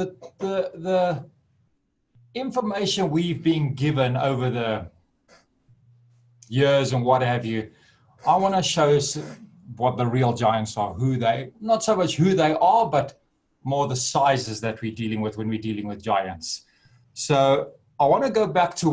the information we've been given over the years and what have you, I want to show us what the real giants are, not so much who they are, but more the sizes that we're dealing with when we're dealing with giants. So I want to go back to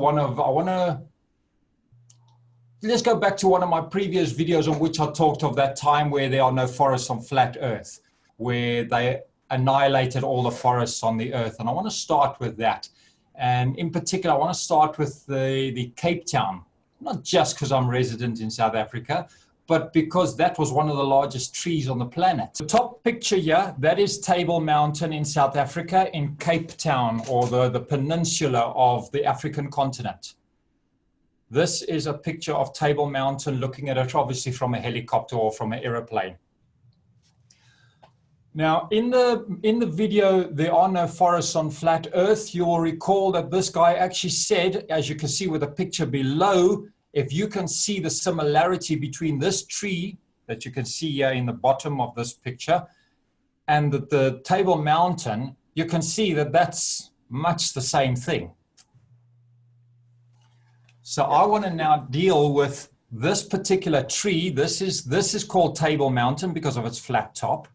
let's go back to one of my previous videos on which I talked of that time where there are no forests on flat Earth, where they annihilated all the forests on the Earth. And I want to start with that. And in particular, I want to start with the Cape Town, not just because I'm resident in South Africa, but because that was one of the largest trees on the planet. The top picture here, that is Table Mountain in South Africa, in Cape Town, or the peninsula of the African continent. This is a picture of Table Mountain, looking at it obviously from a helicopter or from an aeroplane. Now, in the video, there are no forests on flat Earth. You will recall that this guy actually said, as you can see with the picture below, if you can see the similarity between this tree that you can see here in the bottom of this picture and the Table Mountain, you can see that that's much the same thing. So I want to now deal with this particular tree. This is called Table Mountain because of its flat top.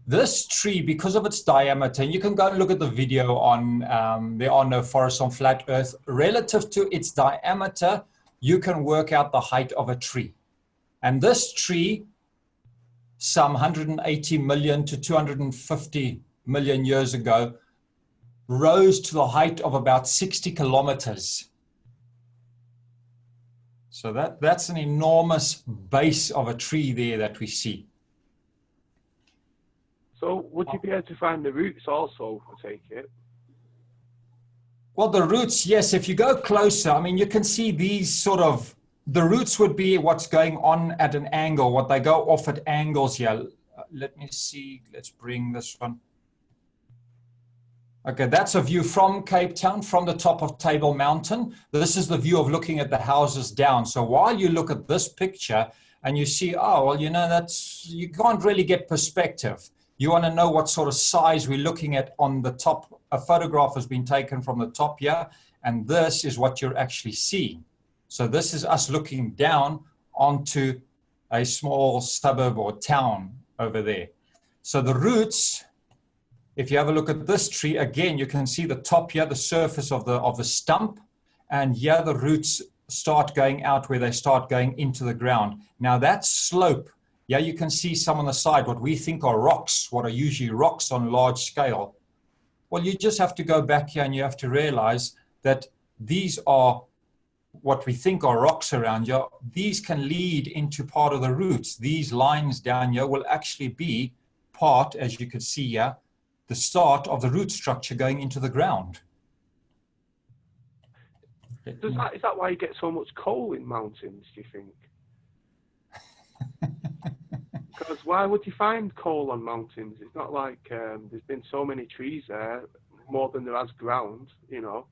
This tree, because of its diameter, you can go and look at the video on there are no forests on flat Earth. Relative to its diameter, you can work out the height of a tree. And this tree, some 180 million to 250 million years ago, rose to the height of about 60 kilometers. So that's an enormous base of a tree there that we see. So would you be able to find the roots also, I take it? Well, the roots, yes. If you go closer, I mean, you can see these the roots would be what's going on at an angle, what they go off at angles here. Let me see. Let's bring this one. Okay, that's a view from Cape Town, from the top of Table Mountain. This is the view of looking at the houses down. So while you look at this picture and you see, oh, well, you know, you can't really get perspective. You want to know what sort of size we're looking at on the top. A photograph has been taken from the top here, and this is what you're actually seeing. So this is us looking down onto a small suburb or town over there. So the roots, if you have a look at this tree, again, you can see the top here, the surface of the stump, and here the roots start going out where they start going into the ground. Now that slope, yeah, you can see some on the side, what we think are rocks, what are usually rocks on large scale. Well, you just have to go back here and you have to realize that these are what we think are rocks around here. These can lead into part of the roots. These lines down here will actually be part, as you can see here, the start of the root structure going into the ground. Is that why you get so much coal in mountains, do you think? Because why would you find coal on mountains? It's not like there's been so many trees there, more than there has ground, you know.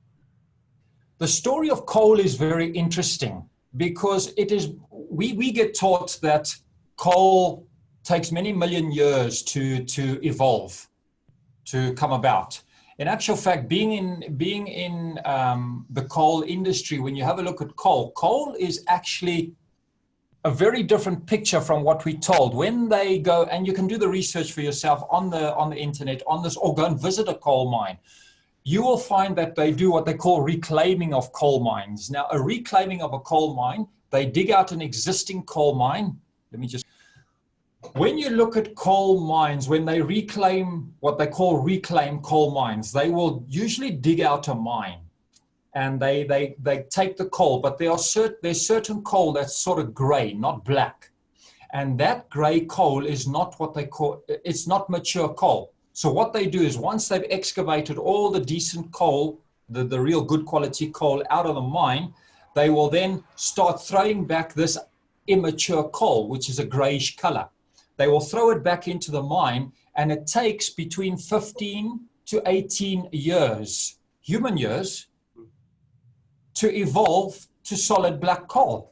The story of coal is very interesting because we get taught that coal takes many million years to evolve, to come about. In actual fact, being in the coal industry, when you have a look at coal is actually a very different picture from what we're told. When they go, and you can do the research for yourself on the internet on this, or go and visit a coal mine, you will find that they do what they call reclaiming of coal mines. Now, a reclaiming of a coal mine, they dig out an existing coal mine. When you look at coal mines, when they reclaim what they call reclaim coal mines, they will usually dig out a mine. And they take the coal, but there's certain coal that's sort of gray, not black. And that gray coal is not what they call, it's not mature coal. So what they do is once they've excavated all the decent coal, the real good quality coal out of the mine, they will then start throwing back this immature coal, which is a grayish color. They will throw it back into the mine, and it takes between 15 to 18 years, human years, to evolve to solid black coal.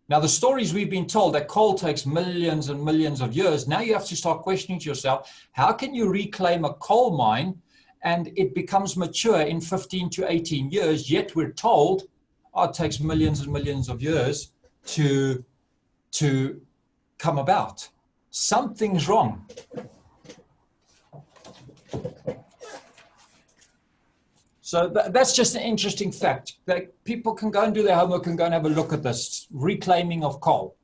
Now, the stories we've been told that coal takes millions and millions of years. Now you have to start questioning to yourself, how can you reclaim a coal mine and it becomes mature in 15 to 18 years, yet we're told, oh, it takes millions and millions of years to come about. Something's wrong. So that's just an interesting fact. That people can go and do their homework and go and have a look at this. Reclaiming of coal.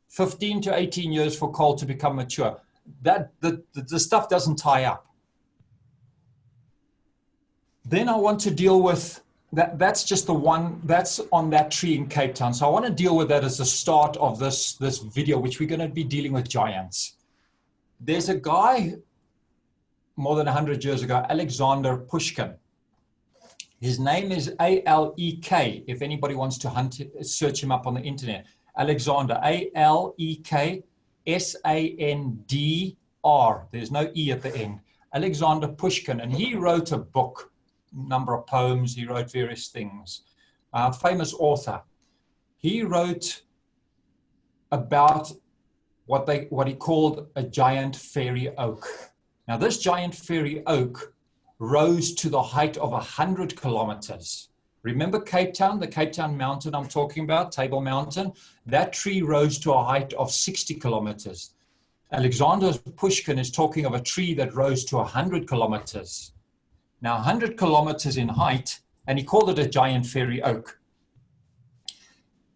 15 to 18 years for coal to become mature. The stuff doesn't tie up. Then I want to deal with that. That's just the one that's on that tree in Cape Town. So I want to deal with that as the start of this video, which we're going to be dealing with giants. There's a guy more than 100 years ago, Alexander Pushkin. His name is A-L-E-K, if anybody wants to search him up on the internet. Alexander, A-L-E-K-S-A-N-D-R. There's no E at the end. Alexander Pushkin, and he wrote a book, number of poems, he wrote various things. Famous author. He wrote about what he called a giant fairy oak. Now this giant fairy oak rose to the height of 100 kilometers. Remember Cape Town, the Cape Town mountain I'm talking about, Table Mountain? That tree rose to a height of 60 kilometers. Alexander Pushkin is talking of a tree that rose to 100 kilometers. Now 100 kilometers in height, and he called it a giant fairy oak.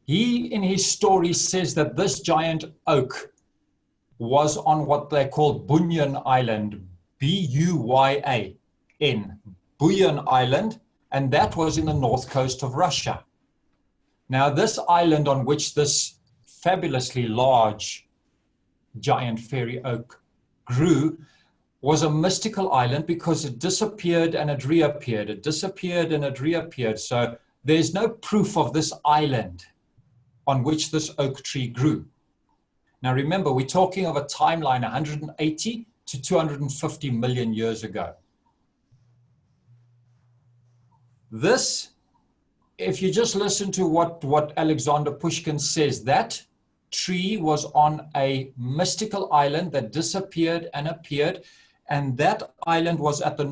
He, in his story, says that this giant oak was on what they call Bunyan Island, B-U-Y-A-N, Bunyan Island, and that was in the north coast of Russia. Now, this island on which this fabulously large giant fairy oak grew was a mystical island because it disappeared and it reappeared. It disappeared and it reappeared. So there's no proof of this island on which this oak tree grew. Now, remember, we're talking of a timeline 180 to 250 million years ago. This, if you just listen to what Alexander Pushkin says, that tree was on a mystical island that disappeared and appeared, and that island was at the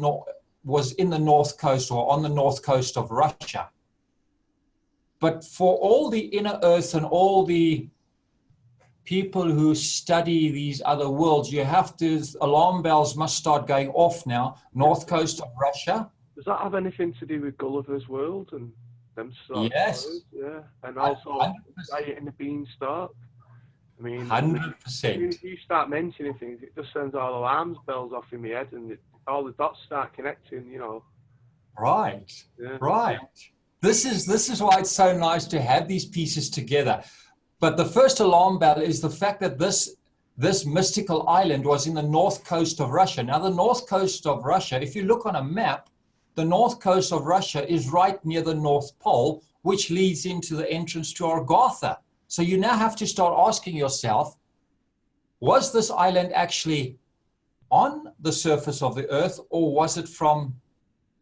was in the north coast or on the north coast of Russia. But for all the inner earth and all the people who study these other worlds, alarm bells must start going off now. North coast of Russia. Does that have anything to do with Gulliver's World and them sort yes. of stories? Yeah, and also Diet in the Beanstalk. I mean, 100%. You start mentioning things, it just sends all alarm bells off in my head, and all the dots start connecting. You know. Right. Yeah. Right. This is why it's so nice to have these pieces together. But the first alarm bell is the fact that this mystical island was in the north coast of Russia. Now, the north coast of Russia, if you look on a map, the north coast of Russia is right near the North Pole, which leads into the entrance to Argotha. So you now have to start asking yourself, was this island actually on the surface of the earth, or was it from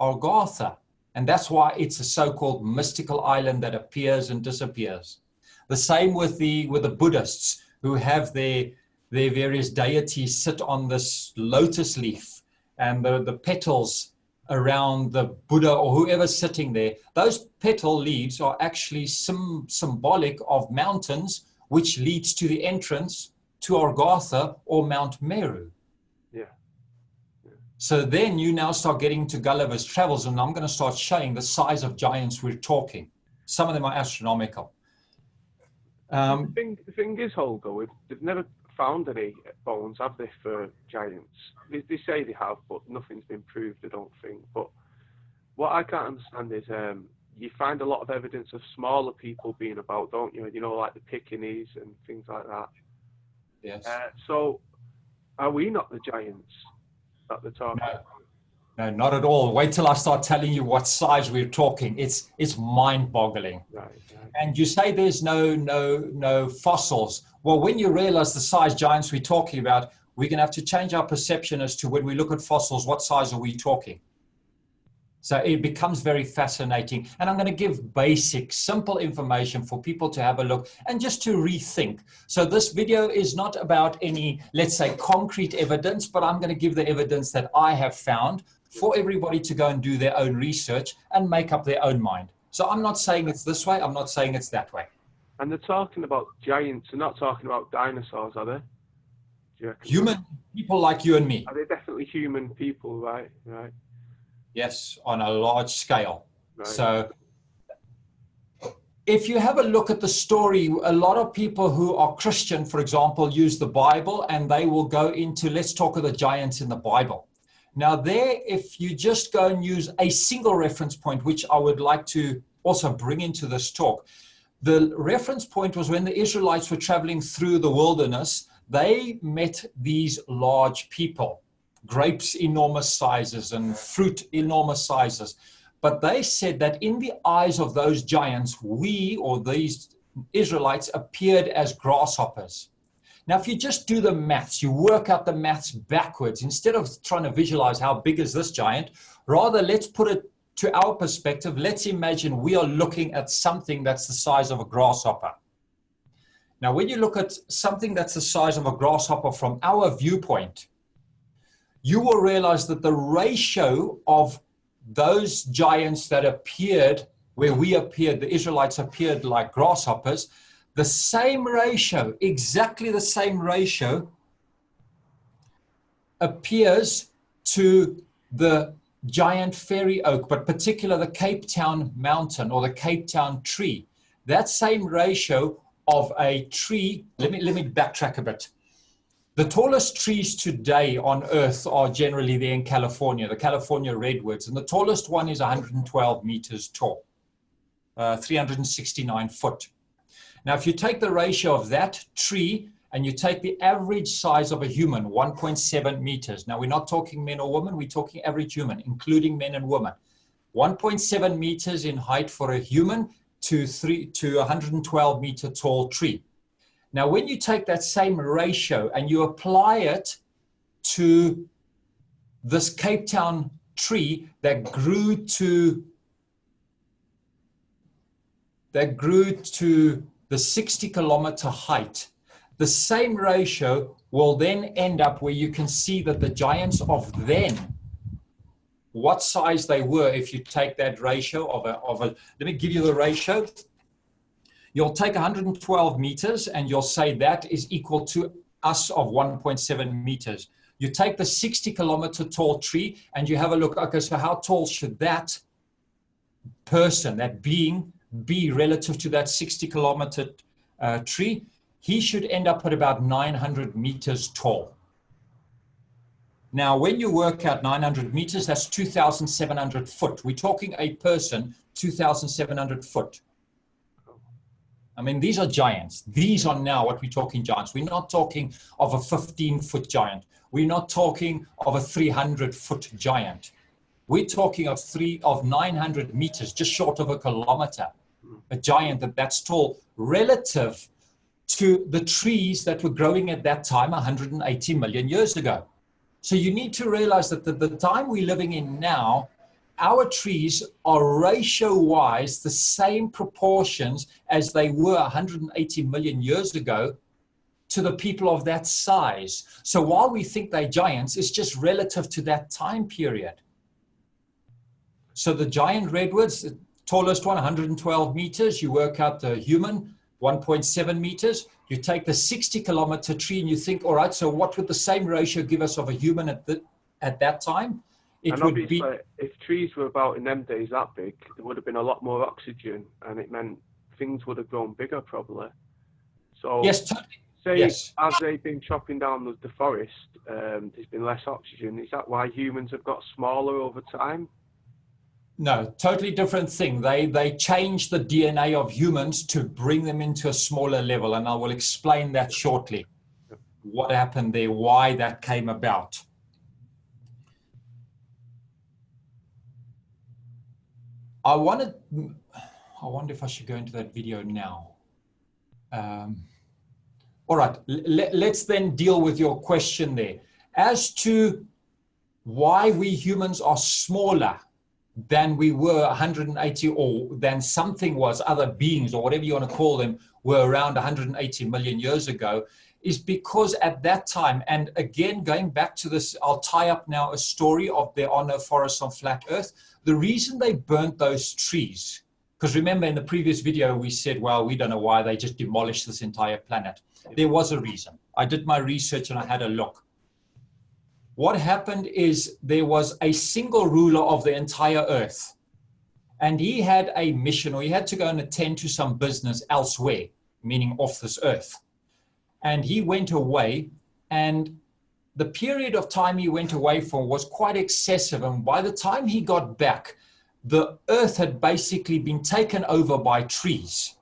Argotha? And that's why it's a so-called mystical island that appears and disappears. The same with the Buddhists, who have their various deities sit on this lotus leaf, and the petals around the Buddha or whoever's sitting there, those petal leaves are actually symbolic of mountains, which leads to the entrance to Argotha or Mount Meru. Yeah. So then you now start getting to Gulliver's Travels, and I'm going to start showing the size of giants we're talking. Some of them are astronomical. The thing is, Holger, they've never found any bones, have they, for giants? They say they have, but nothing's been proved, I don't think. But what I can't understand is you find a lot of evidence of smaller people being about, don't you? You know, like the Pekingese and things like that. Yes. So are we not the giants that they're talking about? No, not at all. Wait till I start telling you what size we're talking. It's mind-boggling. Right. And you say there's no fossils. Well, when you realize the size giants we're talking about, we're going to have to change our perception as to when we look at fossils, what size are we talking? So it becomes very fascinating. And I'm going to give basic, simple information for people to have a look and just to rethink. So this video is not about any, let's say, concrete evidence, but I'm going to give the evidence that I have found for everybody to go and do their own research and make up their own mind. So I'm not saying it's this way, I'm not saying it's that way. And they're talking about giants, they're not talking about dinosaurs, are they? Human people like you and me. Are they definitely human people, right? Right. Yes, on a large scale. Right. So if you have a look at the story, a lot of people who are Christian, for example, use the Bible and they will go into, let's talk of the giants in the Bible. Now there, if you just go and use a single reference point, which I would like to also bring into this talk, the reference point was when the Israelites were traveling through the wilderness, they met these large people, grapes enormous sizes and fruit enormous sizes. But they said that in the eyes of those giants, we, or these Israelites, appeared as grasshoppers. Now, if you just do the maths, you work out the maths backwards, instead of trying to visualize how big is this giant, rather let's put it to our perspective. Let's imagine we are looking at something that's the size of a grasshopper. Now, when you look at something that's the size of a grasshopper from our viewpoint, you will realize that the ratio of those giants that appeared where we appeared, the Israelites appeared like grasshoppers, the same ratio, exactly the same ratio, appears to the giant fairy oak, but particularly the Cape Town mountain or the Cape Town tree. That same ratio of a tree, let me backtrack a bit. The tallest trees today on Earth are generally there in California, the California redwoods, and the tallest one is 112 meters tall, 369 foot. Now, if you take the ratio of that tree and you take the average size of a human, 1.7 meters. Now, we're not talking men or women, we're talking average human, including men and women. 1.7 meters in height for a human to 112 meter tall tree. Now, when you take that same ratio and you apply it to this Cape Town tree that grew to the 60 kilometer height, the same ratio will then end up where you can see that the giants of then, what size they were if you take that ratio of a, let me give you the ratio. You'll take 112 meters and you'll say that is equal to us of 1.7 meters. You take the 60 kilometer tall tree and you have a look, okay, so how tall should that person, that being, be relative to that 60 kilometer tree? He should end up at about 900 meters tall. Now, when you work out 900 meters, that's 2,700 foot. We're talking a person, 2,700 foot. I mean, these are giants. These are now what we're talking giants. We're not talking of a 15-foot giant. We're not talking of a 300-foot giant. We're talking of 900 meters, just short of a kilometer. A giant that's tall relative to the trees that were growing at that time 180 million years ago. So you need to realize that the time we're living in now, our trees are ratio-wise the same proportions as they were 180 million years ago to the people of that size. So while we think they're giants, it's just relative to that time period. So the giant redwoods, the tallest one, 112 meters, you work out the human, 1.7 meters. You take the 60 kilometer tree and you think, all right, so what would the same ratio give us of a human at that time? And obviously, if trees were about in them days that big, there would have been a lot more oxygen, and it meant things would have grown bigger probably. So yes, totally. Say, yes. As they've been chopping down the forest, there's been less oxygen. Is that why humans have got smaller over time? No, totally different thing. They changed the DNA of humans to bring them into a smaller level, and I will explain that shortly. What happened there, why that came about. I wonder if I should go into that video now. All right, let's then deal with your question there. As to why we humans are smaller than we were 180, or than something was, other beings, or whatever you want to call them, were around 180 million years ago, is because at that time, and again, going back to this, I'll tie up now a story of there are no forests on flat earth. The reason they burnt those trees, because remember in the previous video, we said, well, we don't know why they just demolished this entire planet. There was a reason. I did my research and I had a look. What happened is there was a single ruler of the entire earth, and he had a mission, or he had to go and attend to some business elsewhere, meaning off this earth. And he went away, and the period of time he went away for was quite excessive. And by the time he got back, the earth had basically been taken over by trees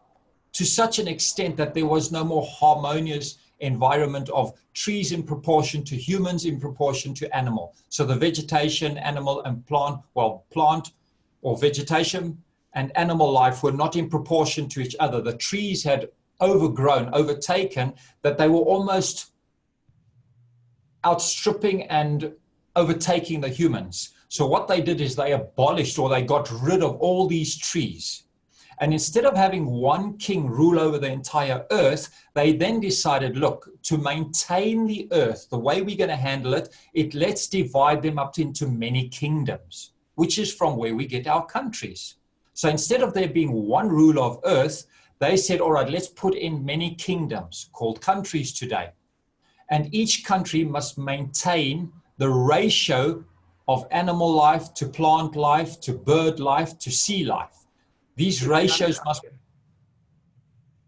to such an extent that there was no more harmonious environment of trees in proportion to humans, in proportion to animal. So the vegetation, animal and plant, well, plant or vegetation and animal life were not in proportion to each other. The trees had overgrown, overtaken, that they were almost outstripping and overtaking the humans. So what they did is they abolished, or they got rid of all these trees. And instead of having one king rule over the entire earth, they then decided, look, to maintain the earth, the way we're going to handle it, let's divide them up into many kingdoms, which is from where we get our countries. So instead of there being one ruler of earth, they said, all right, let's put in many kingdoms called countries today. And each country must maintain the ratio of animal life to plant life to bird life to sea life. These ratios must...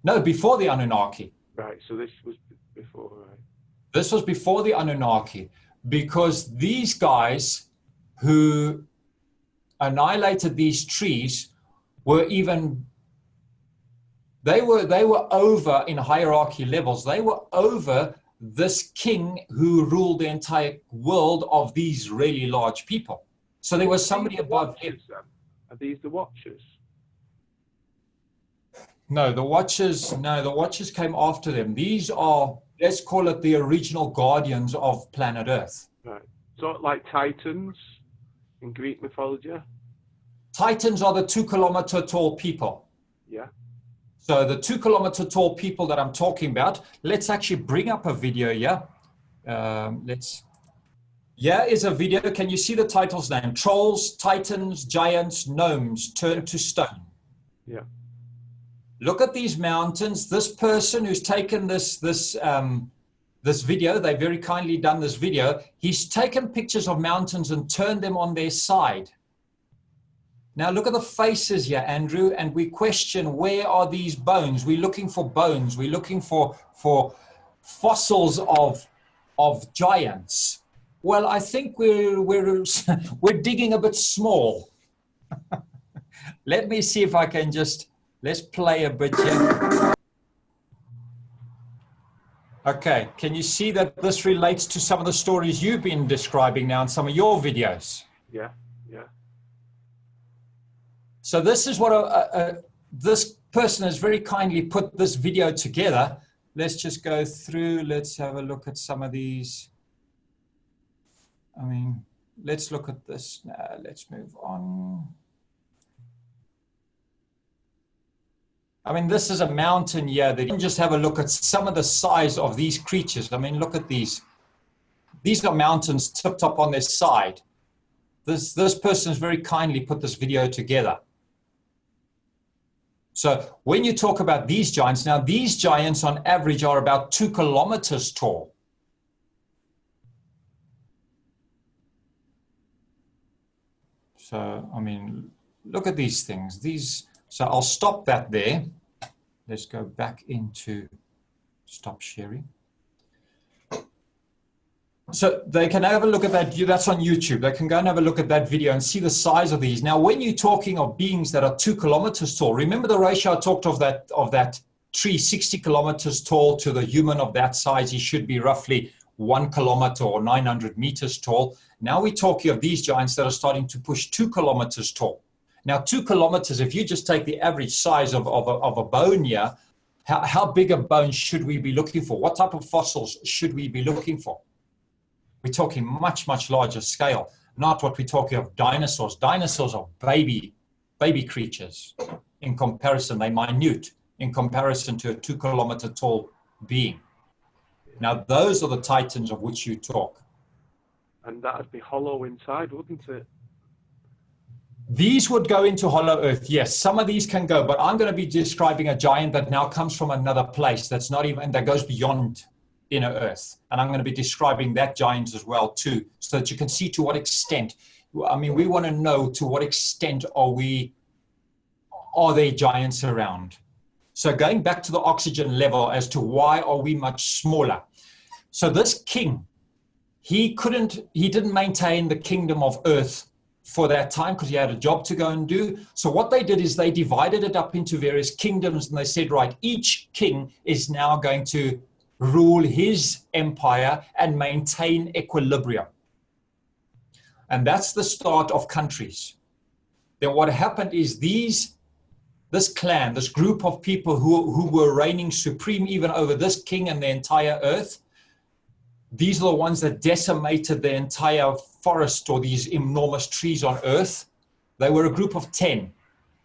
No, before the Anunnaki. Right, so this was before, right? This was before the Anunnaki, because these guys who annihilated these trees were even... They were over in hierarchy levels. They were over this king who ruled the entire world of these really large people. So there was somebody above him. Are these the Watchers? No, the Watchers came after them. These are, let's call it the original guardians of planet Earth. Right. So like Titans in Greek mythology? Titans are the 2-kilometer tall people. Yeah. So the 2-kilometer tall people that I'm talking about, let's actually bring up a video here. Here is a video. Can you see the title's name? Trolls, Titans, Giants, Gnomes turned to stone. Yeah. Look at these mountains. This person who's taken this video, they very kindly done this video. He's taken pictures of mountains and turned them on their side. Now look at the faces here, Andrew, and we question, where are these bones? We're looking for bones. We're looking for fossils of giants. Well, I think we're digging a bit small. Let me see if I can just, let's play a bit here. Okay, can you see that this relates to some of the stories you've been describing now in some of your videos? Yeah, yeah. So this is what this person has very kindly put this video together. Let's just go through. Let's have a look at some of these. I mean, let's look at this now. Let's move on. I mean, this is a mountain here that you can just have a look at some of the size of these creatures. I mean, look at these. These are mountains tipped up on their side. This person has very kindly put this video together. So when you talk about these giants, now these giants on average are about 2 kilometers tall. So, I mean, look at these things. So I'll stop that there. Let's go back into stop sharing. So they can have a look at that. That's on YouTube. They can go and have a look at that video and see the size of these. Now, when you're talking of beings that are 2 kilometers tall, remember the ratio I talked of that tree, 60 kilometers tall to the human of that size. He should be roughly 1 kilometer or 900 meters tall. Now we're talking of these giants that are starting to push 2 kilometers tall. Now, 2 kilometers, if you just take the average size of a bone here, how big a bone should we be looking for? What type of fossils should we be looking for? We're talking much, much larger scale, not what we're talking of dinosaurs. Dinosaurs are baby creatures. In comparison, they're minute in comparison to a 2 kilometer tall being. Yeah. Now, those are the titans of which you talk. And that'd be hollow inside, wouldn't it? These would go into hollow earth. Yes, some of these can go, but I'm going to be describing a giant that now comes from another place that's not even, that goes beyond inner earth. And I'm going to be describing that giant as well too, so that you can see to what extent. I mean, we want to know to what extent are there giants around. So going back to the oxygen level as to why are we much smaller. So this king, he didn't maintain the kingdom of earth for that time because he had a job to go and do. So what they did is they divided it up into various kingdoms, and they said, right, each king is now going to rule his empire and maintain equilibrium. And that's the start of countries. Then what happened is this clan, this group of people who were reigning supreme even over this king and the entire earth, these are the ones that decimated the entire forest or these enormous trees on earth. They were a group of 10,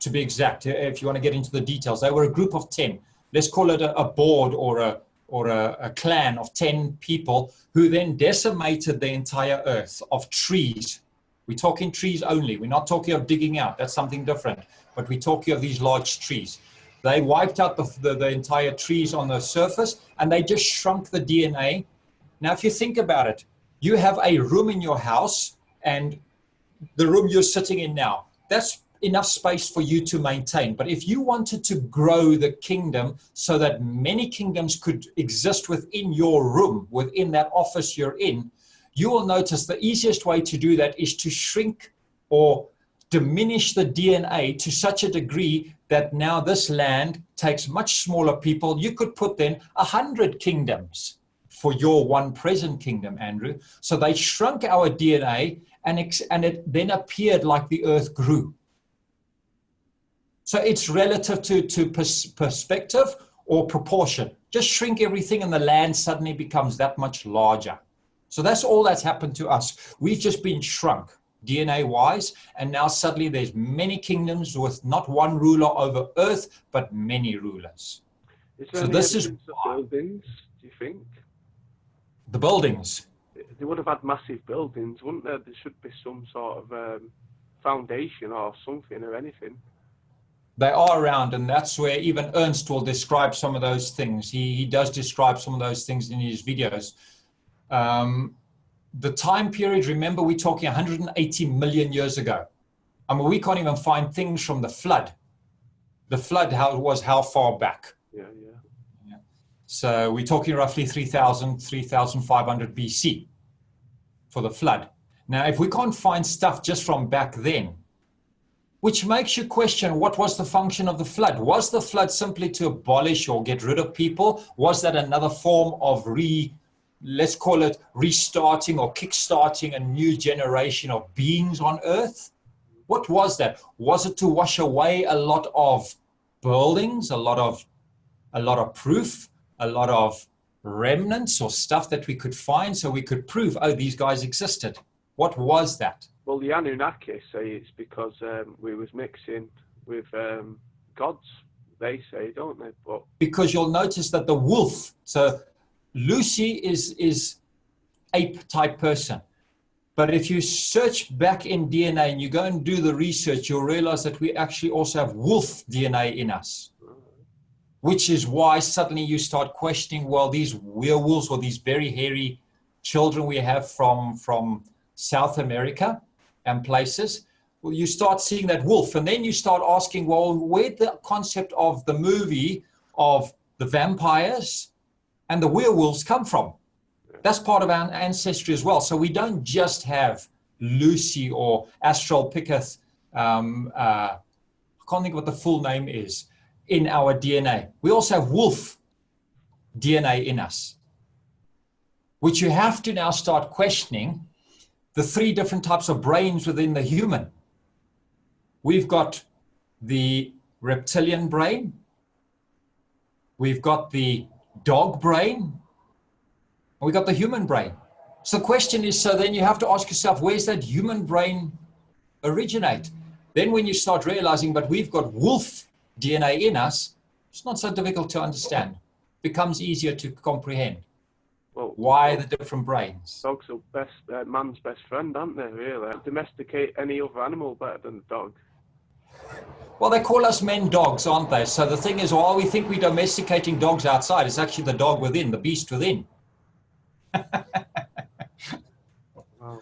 to be exact, if you want to get into the details. They were a group of 10. Let's call it a board or a clan of 10 people who then decimated the entire earth of trees. We're talking trees only. We're not talking of digging out. That's something different. But we're talking of these large trees. They wiped out the entire trees on the surface, and they just shrunk the DNA. Now, if you think about it, you have a room in your house, and the room you're sitting in now, that's enough space for you to maintain. But if you wanted to grow the kingdom so that many kingdoms could exist within your room, within that office you're in, you will notice the easiest way to do that is to shrink or diminish the DNA to such a degree that now this land takes much smaller people. You could put then 100 kingdoms for your one present kingdom, Andrew. So they shrunk our DNA, and it then appeared like the earth grew. So it's relative to perspective or proportion. Just shrink everything and the land suddenly becomes that much larger. So that's all that's happened to us. We've just been shrunk DNA-wise, and now suddenly there's many kingdoms with not one ruler over earth, but many rulers. So this is buildings, do you think? The buildings. They would have had massive buildings, wouldn't there? There should be some sort of foundation or something or anything. They are around, and that's where even Ernst will describe some of those things. He does describe some of those things in his videos. The time period, remember, we're talking 180 million years ago. I mean, we can't even find things from the flood. The flood was how far back? Yeah. So we're talking roughly 3,500 BC for the flood. Now, if we can't find stuff just from back then, which makes you question, what was the function of the flood? Was the flood simply to abolish or get rid of people? Was that another form of let's call it restarting or kickstarting a new generation of beings on earth? What was that? Was it to wash away a lot of buildings, a lot of proof, a lot of remnants or stuff that we could find so we could prove, oh, these guys existed? What was that? Well, the Anunnaki say it's because we was mixing with gods, they say, don't they? But because you'll notice that the wolf, so Lucy is ape type person. But if you search back in DNA and you go and do the research, you'll realize that we actually also have wolf DNA in us. Which is why suddenly you start questioning, well, these werewolves or these very hairy children we have from South America and places, well, you start seeing that wolf. And then you start asking, well, where'd the concept of the movie of the vampires and the werewolves come from? That's part of our ancestry as well. So we don't just have Lucy or Australopithecus, I can't think what the full name is, in our DNA. We also have wolf DNA in us, which you have to now start questioning the three different types of brains within the human. We've got the reptilian brain, we've got the dog brain, and we've got the human brain. So the question is, so then you have to ask yourself, where's that human brain originate? Then when you start realizing, but we've got wolf DNA in us, it's not so difficult to understand. It becomes easier to comprehend. Well, Why the different brains? dogs are man's best friend, aren't they, really? Domesticate any other animal better than a dog. Well, they call us men dogs, aren't they? So the thing is, while we think we're domesticating dogs outside, it's actually the dog within, the beast within. Wow.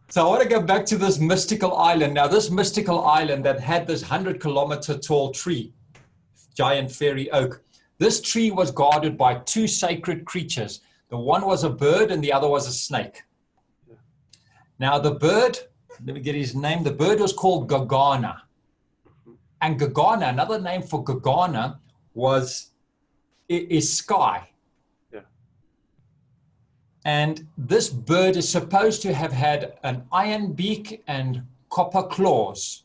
So I want to go back to this mystical island. Now, this mystical island that had this 100-kilometer tall tree, giant fairy oak, this tree was guarded by two sacred creatures. The one was a bird and the other was a snake. Yeah. Now, the bird, let me get his name. The bird was called Gagana. And Gagana, another name for Gagana is sky. And this bird is supposed to have had an iron beak and copper claws.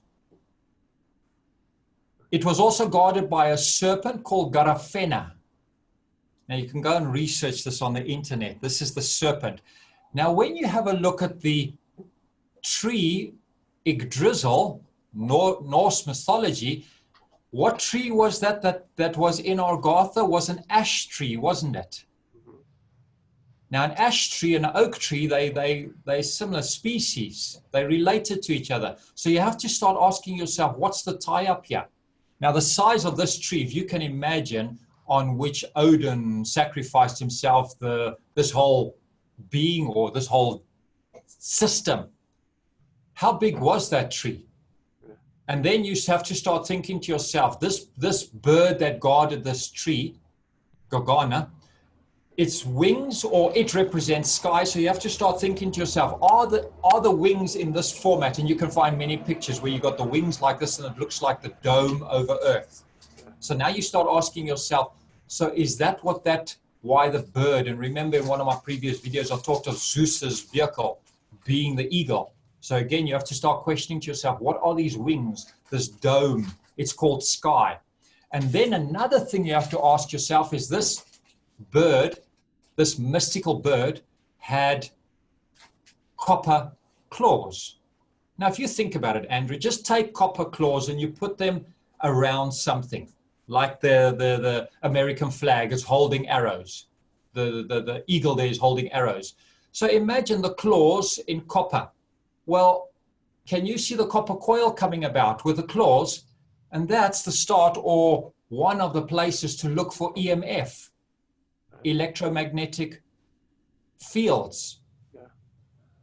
It was also guarded by a serpent called Garafena. Now you can go and research this on the internet. This is the serpent. Now when you have a look at the tree Yggdrasil, Norse mythology, what tree was that was in Argatha? Was an ash tree, wasn't it? Now, an ash tree and an oak tree, they're similar species. They're related to each other. So you have to start asking yourself, what's the tie-up here? Now, the size of this tree, if you can imagine, on which Odin sacrificed himself, this whole being or this whole system, how big was that tree? And then you have to start thinking to yourself, this bird that guarded this tree, Gagana, its wings, or it represents sky. So you have to start thinking to yourself, are the wings in this format? And you can find many pictures where you got the wings like this and it looks like the dome over Earth. So now you start asking yourself, so is that why the bird? And remember in one of my previous videos, I talked of Zeus's vehicle being the eagle. So again, you have to start questioning to yourself, what are these wings, this dome? It's called sky. And then another thing you have to ask yourself is this bird, this mystical bird, had copper claws. Now, if you think about it, Andrew, just take copper claws and you put them around something, like the American flag is holding arrows. The eagle there is holding arrows. So imagine the claws in copper. Well, can you see the copper coil coming about with the claws? And that's the start or one of the places to look for EMF. Electromagnetic fields. Yeah.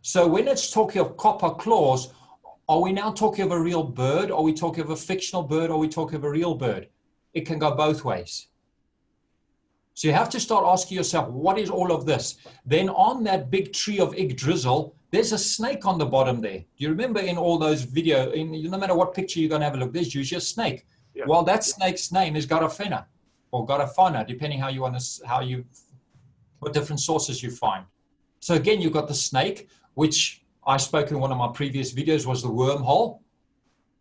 So when it's talking of copper claws, are we now talking of a real bird? Are we talking of a fictional bird? Are we talking of a real bird? It can go both ways. So you have to start asking yourself, what is all of this? Then on that big tree of Yggdrasil, there's a snake on the bottom there. Do you remember in all those videos, no matter what picture you're going to have a look, there's usually a snake. Yeah. Well, that snake's name is Garafena. Or Garafana, depending what different sources you find. So again, you've got the snake, which I spoke in one of my previous videos was the wormhole.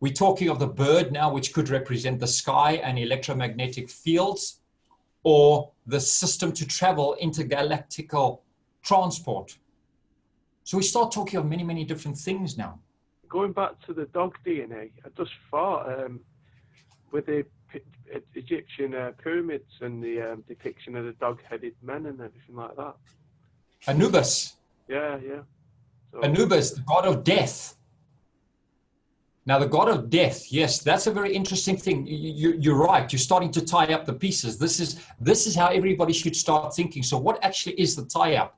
We're talking of the bird now, which could represent the sky and electromagnetic fields, or the system to travel intergalactical transport. So we start talking of many, many different things now. Going back to the dog DNA, I just thought with the Egyptian pyramids and the depiction of the dog-headed men and everything like that. Anubis. Yeah. So, Anubis, the god of death. Now, the god of death, yes, that's a very interesting thing. You're right. You're starting to tie up the pieces. This is how everybody should start thinking. So what actually is the tie-up?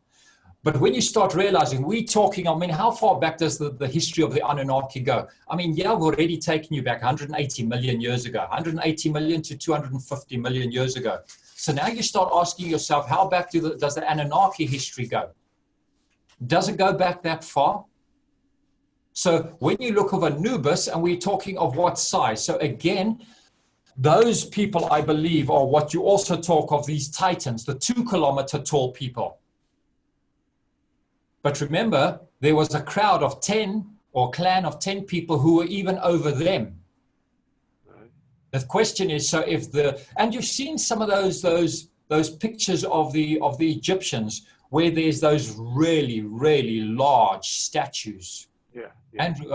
But when you start realizing, we're talking, how far back does the history of the Anunnaki go? I've already taken you back 180 million years ago, 180 million to 250 million years ago. So now you start asking yourself, how back does the Anunnaki history go? Does it go back that far? So when you look of Anubis, and we're talking of what size? So again, those people, I believe, are what you also talk of, these titans, the 2-kilometer tall people. But remember, there was a crowd of 10 or clan of 10 people who were even over them. Right. The question is, so and you've seen some of those pictures of the Egyptians where there's those really, really large statues. Yeah. Andrew,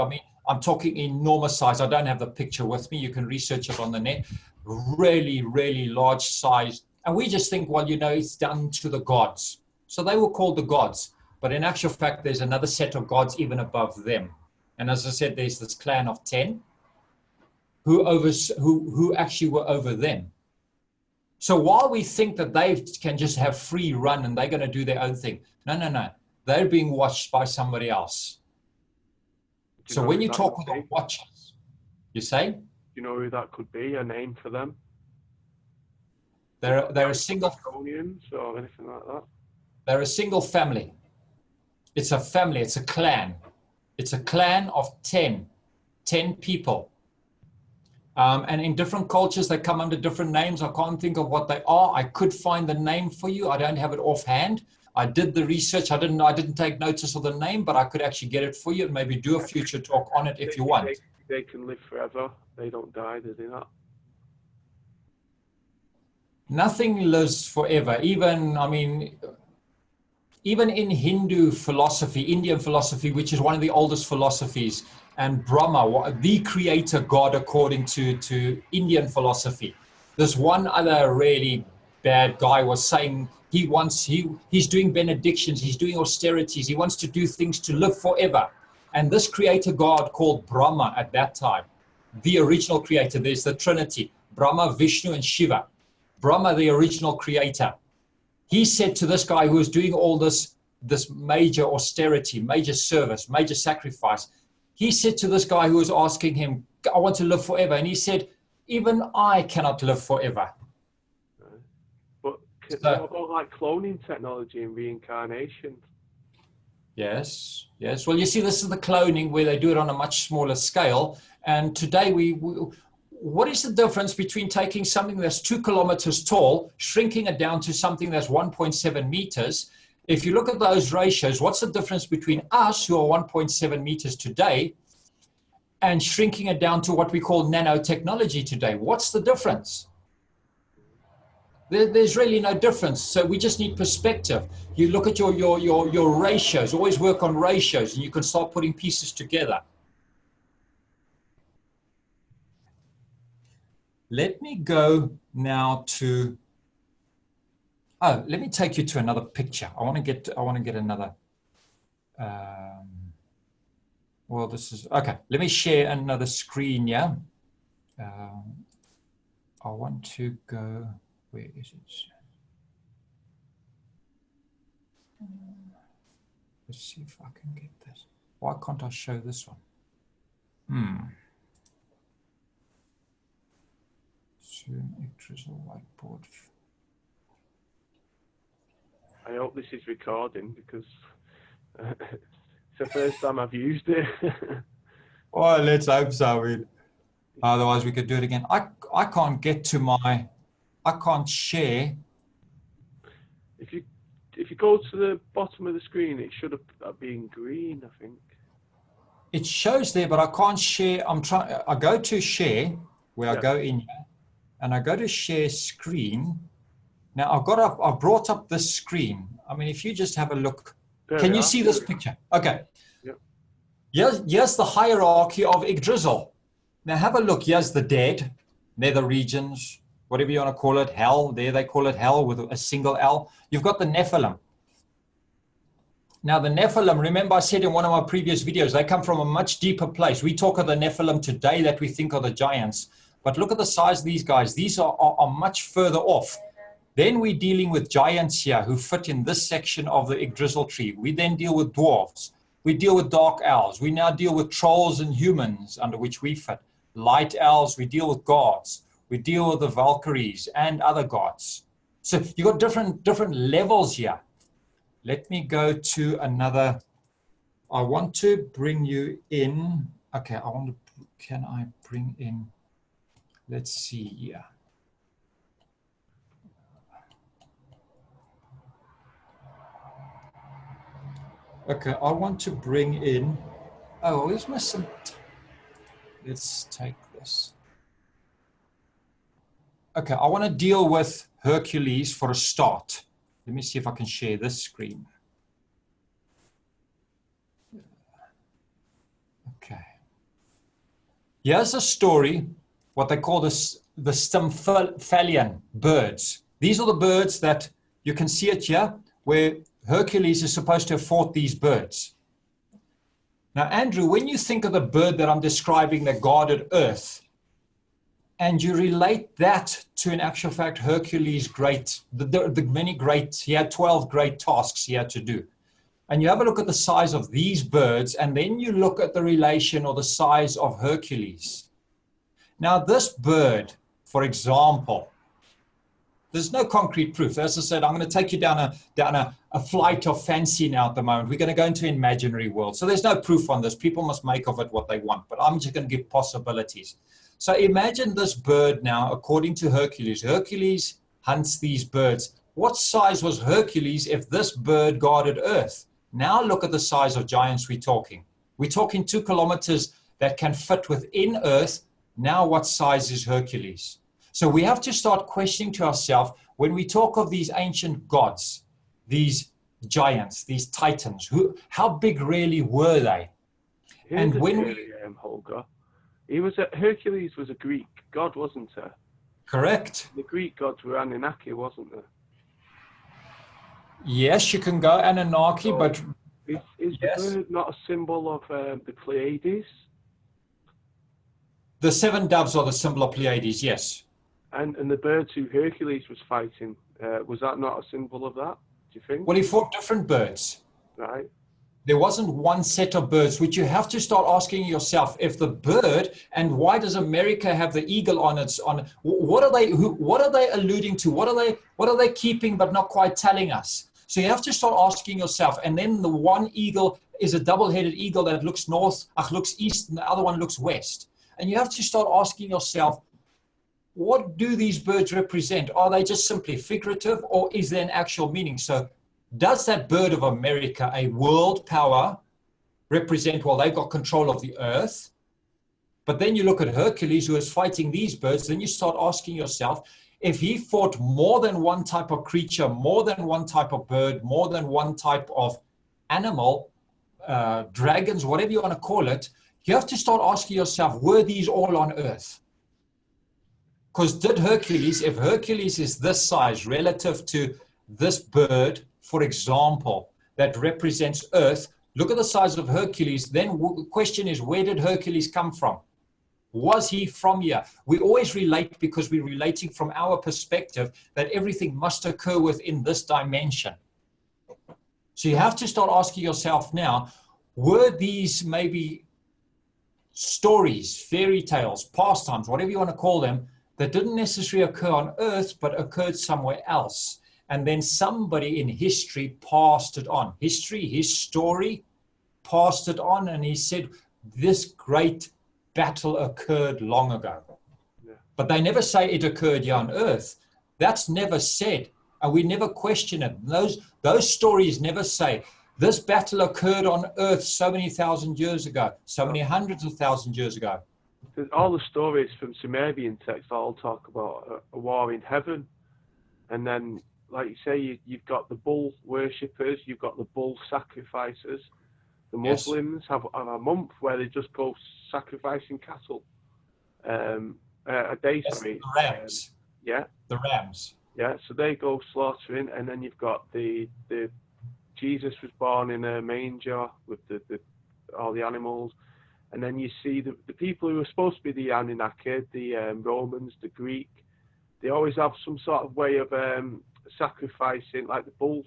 I'm talking enormous size. I don't have the picture with me. You can research it on the net. Really, really large size. And we just think, well, you know, it's done to the gods. So they were called the gods. But in actual fact, there's another set of gods even above them. And as I said, there's this clan of 10 who actually were over them. So while we think that they can just have free run and they're going to do their own thing, no. They're being watched by somebody else. So when you talk with the watchers, you say? Do you know who that could be? A name for them? They're a single... Draconians or anything like that? They're a single family. It's a family. It's a clan. It's a clan of 10 people. And in different cultures, they come under different names. I can't think of what they are. I could find the name for you. I don't have it offhand. I did the research. I didn't take notice of the name, but I could actually get it for you and maybe do a future talk on it if you want. They can live forever. They don't die, do they not? Nothing lives forever. Even in Hindu philosophy, Indian philosophy, which is one of the oldest philosophies, and Brahma, the creator God according to Indian philosophy. This one other really bad guy was saying he's doing benedictions, he's doing austerities, he wants to do things to live forever. And this creator God called Brahma at that time, the original creator, there's the Trinity, Brahma, Vishnu, and Shiva. Brahma, the original creator. He said to this guy who was doing all this major austerity, major service, major sacrifice, he said to this guy who was asking him, I want to live forever. And he said, even I cannot live forever. But what about like cloning technology and reincarnation? Yes. Well, you see, this is the cloning where they do it on a much smaller scale. And today what is the difference between taking something that's 2 kilometers tall, shrinking it down to something that's 1.7 meters? If you look at those ratios, what's the difference between us, who are 1.7 meters today, and shrinking it down to what we call nanotechnology today? What's the difference? There's really no difference. So we just need perspective. You look at your ratios, always work on ratios, and you can start putting pieces together. Let me go now to, let me take you to another picture. I want to get another, well, this is, okay. Let me share another screen, yeah? I want to go, where is it? Let's see if I can get this. Why can't I show this one? Zoom, Yggdrasil, whiteboard. I hope this is recording because it's the first time I've used it. Well, let's hope so. Otherwise, we could do it again. I can't get to my. I can't share. If you go to the bottom of the screen, it should have been green, I think. It shows there, but I can't share. I go to share, where I go in here, and I go to share screen. Now I've brought up this screen. I mean, if you just have a look, can you see this picture? Okay. Yeah. Here's the hierarchy of Yggdrasil. Now have a look. Here's the dead, nether regions, whatever you want to call it, hell. There they call it hell with a single L. You've got the Nephilim. Now the Nephilim, remember I said in one of my previous videos, they come from a much deeper place. We talk of the Nephilim today that we think are the giants. But look at the size of these guys. These are much further off. Then we're dealing with giants here who fit in this section of the Yggdrasil tree. We then deal with dwarves. We deal with dark elves. We now deal with trolls and humans, under which we fit. Light elves, we deal with gods. We deal with the Valkyries and other gods. So you've got different levels here. Let me go to another. I want to bring you in. Okay, can I bring in, let's see here. Okay, I want to bring in, oh, where's my, let's take this. Okay, I want to deal with Hercules for a start. Let me see if I can share this screen. Okay. Here's a story, what they call the Stymphalian birds. These are the birds that you can see it here, where Hercules is supposed to have fought these birds. Now, Andrew, when you think of the bird that I'm describing that guarded Earth, and you relate that to, in actual fact, Hercules' the many great, he had 12 great tasks he had to do. And you have a look at the size of these birds, and then you look at the relation or the size of Hercules. Now, this bird, for example, there's no concrete proof. As I said, I'm going to take you down a flight of fancy now at the moment. We're going to go into an imaginary world. So there's no proof on this. People must make of it what they want, but I'm just going to give possibilities. So imagine this bird now, according to Hercules. Hercules hunts these birds. What size was Hercules if this bird guarded Earth? Now look at the size of giants we're talking. We're talking 2 kilometers that can fit within Earth. Now what size is Hercules? So we have to start questioning to ourselves when we talk of these ancient gods, these giants, these titans, how big really were they? And when Holger, Hercules was a Greek god, wasn't he? Correct. The Greek gods were Anunnaki, wasn't there? Yes, you can go Anunnaki, so but is the bird not a symbol of the Pleiades? The 7 doves are the symbol of Pleiades, yes. And the birds who Hercules was fighting, was that not a symbol of that, do you think? Well, he fought different birds. Right. There wasn't one set of birds, which you have to start asking yourself, if the bird, and why does America have the eagle on its, what are they alluding to? What are they keeping but not quite telling us? So you have to start asking yourself, and then the one eagle is a double-headed eagle that looks looks east, and the other one looks west. And you have to start asking yourself, what do these birds represent? Are they just simply figurative, or is there an actual meaning? So does that bird of America, a world power, represent, well, they've got control of the earth? But then you look at Hercules, who is fighting these birds, then you start asking yourself, if he fought more than one type of creature, more than one type of bird, more than one type of animal, dragons, whatever you want to call it, you have to start asking yourself, were these all on earth? Because did Hercules, if Hercules is this size relative to this bird, for example, that represents Earth, look at the size of Hercules, then the question is, where did Hercules come from? Was he from here? We always relate, because we're relating from our perspective, that everything must occur within this dimension. So you have to start asking yourself now, were these maybe stories, fairy tales, pastimes, whatever you want to call them, that didn't necessarily occur on Earth, but occurred somewhere else? And then somebody in history passed it on. History, his story, passed it on, and he said, this great battle occurred long ago. Yeah. But they never say it occurred here on Earth. That's never said, and we never question it. Those stories never say, this battle occurred on Earth so many thousand years ago, so many hundreds of thousands years ago. All the stories from Sumerian texts all talk about a war in heaven, and then, like you say, you've got the bull worshippers, you've got the bull sacrificers. The Muslims have a month where they just go sacrificing cattle. A day, sorry. The rams. The rams. Yeah, so they go slaughtering, and then you've got the Jesus was born in a manger with all the animals. And then you see the people who are supposed to be the Anunnaki, the Romans, the Greek, they always have some sort of way of sacrificing, like the bull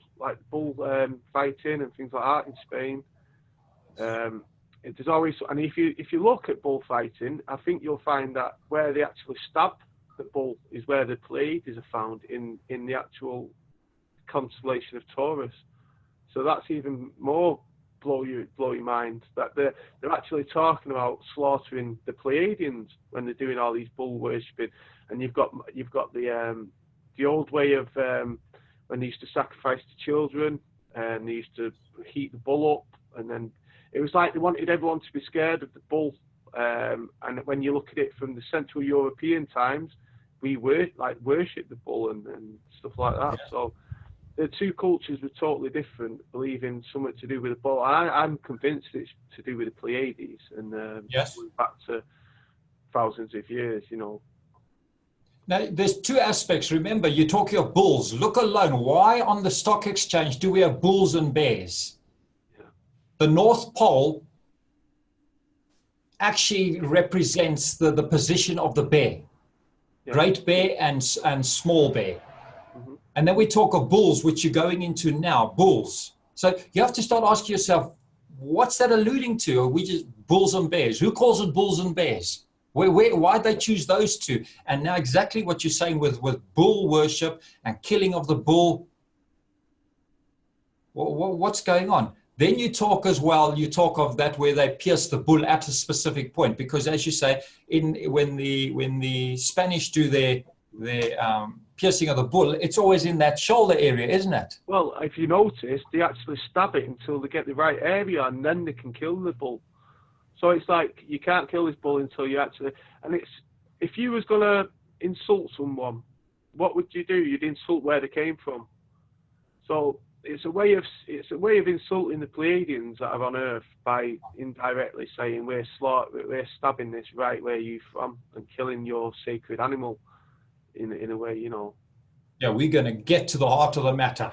fighting and things like that in Spain. There's always, and if you look at bullfighting, I think you'll find that where they actually stab the bull is where the Pleiades are found in the actual constellation of Taurus. So that's even more blow your mind, that they're actually talking about slaughtering the Pleiadians when they're doing all these bull worshipping. And you've got the old way of when they used to sacrifice the children, and they used to heat the bull up, and then it was like they wanted everyone to be scared of the bull. And when you look at it from the Central European times, we worship the bull and stuff like that. Yeah. So the two cultures were totally different, believing something to do with the bull. I'm convinced it's to do with the Pleiades, and yes. back to thousands of years, you know. Now, there's two aspects. Remember, you're talking of bulls. Look alone. Why on the stock exchange do we have bulls and bears? Yeah. The North Pole actually represents the position of the bear. Yeah. Great bear and small bear. Mm-hmm. And then we talk of bulls, which you're going into now, bulls. So you have to start asking yourself, what's that alluding to? Are we just bulls and bears? Who calls it bulls and bears? Why'd they choose those two? And now exactly what you're saying with bull worship and killing of the bull. What's going on? Then you talk as well, you talk of that where they pierce the bull at a specific point. Because as you say, when the Spanish do their piercing of the bull, it's always in that shoulder area, isn't it? Well, if you notice, they actually stab it until they get the right area, and then they can kill the bull. So it's like, you can't kill this bull until you actually, and it's, if you was going to insult someone, what would you do? You'd insult where they came from. So it's a way of insulting the Pleiadians that are on Earth by indirectly saying we're stabbing this right where you from and killing your sacred animal in a way, you know. Yeah, we're going to get to the heart of the matter.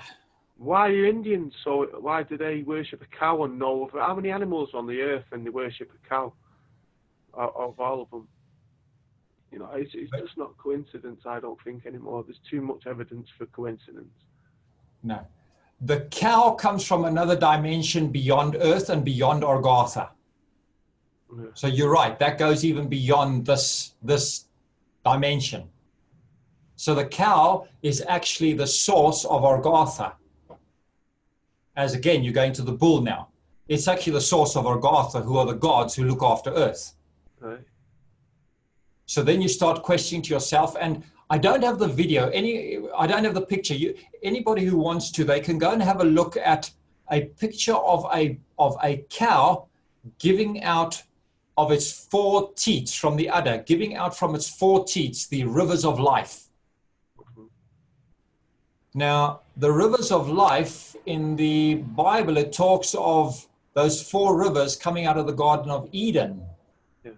Why are Indians so? Why do they worship a cow and no other? How many animals on the earth and they worship a cow? Of all of them, you know, it's just not coincidence. I don't think anymore. There's too much evidence for coincidence. No, the cow comes from another dimension beyond Earth and beyond Argatha. Yeah. So you're right. That goes even beyond this dimension. So the cow is actually the source of Argatha. As again, you're going to the bull now. It's actually the source of Argatha, who are the gods who look after Earth. Right. So then you start questioning to yourself, and I don't have the video, I don't have the picture. Anybody who wants to, they can go and have a look at a picture of a cow giving out of its four teats from the udder, giving out from its four teats the rivers of life. Now, the rivers of life in the Bible, it talks of those four rivers coming out of the Garden of Eden. Yeah.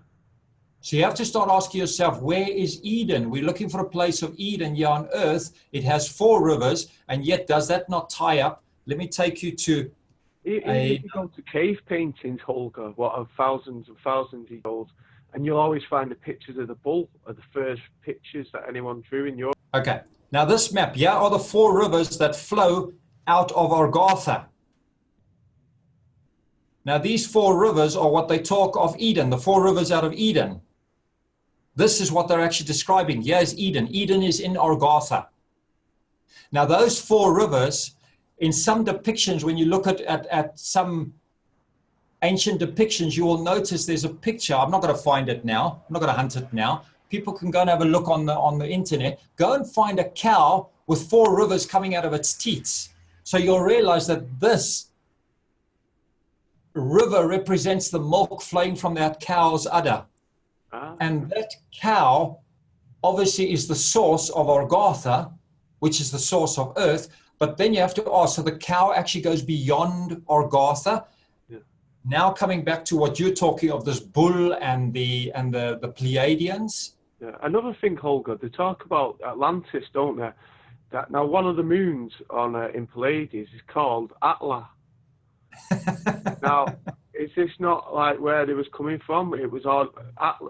So you have to start asking yourself, where is Eden? We're looking for a place of Eden here on earth. It has four rivers, and yet does that not tie up? Let me take you to if you go to cave paintings, Holger, what are thousands and thousands of years old, and you'll always find the pictures of the bull, are the first pictures that anyone drew in your... Okay. Now this map, here are the four rivers that flow out of Argatha. Now these four rivers are what they talk of Eden, the four rivers out of Eden. This is what they're actually describing. Here is Eden. Eden is in Argatha. Now those four rivers, in some depictions, when you look at some ancient depictions, you will notice there's a picture. I'm not going to find it now. I'm not going to hunt it now. People can go and have a look on the internet. Go and find a cow with four rivers coming out of its teats. So you'll realize that this river represents the milk flowing from that cow's udder. And that cow obviously is the source of Argatha, which is the source of Earth. But then you have to ask, so the cow actually goes beyond Argatha. Yeah. Now coming back to what you're talking of, this bull and the Pleiadians. Yeah. Another thing, Holger, they talk about Atlantis, don't they? That now one of the moons on in Pleiades is called Atla. Now, is this not like where they was coming from? It was all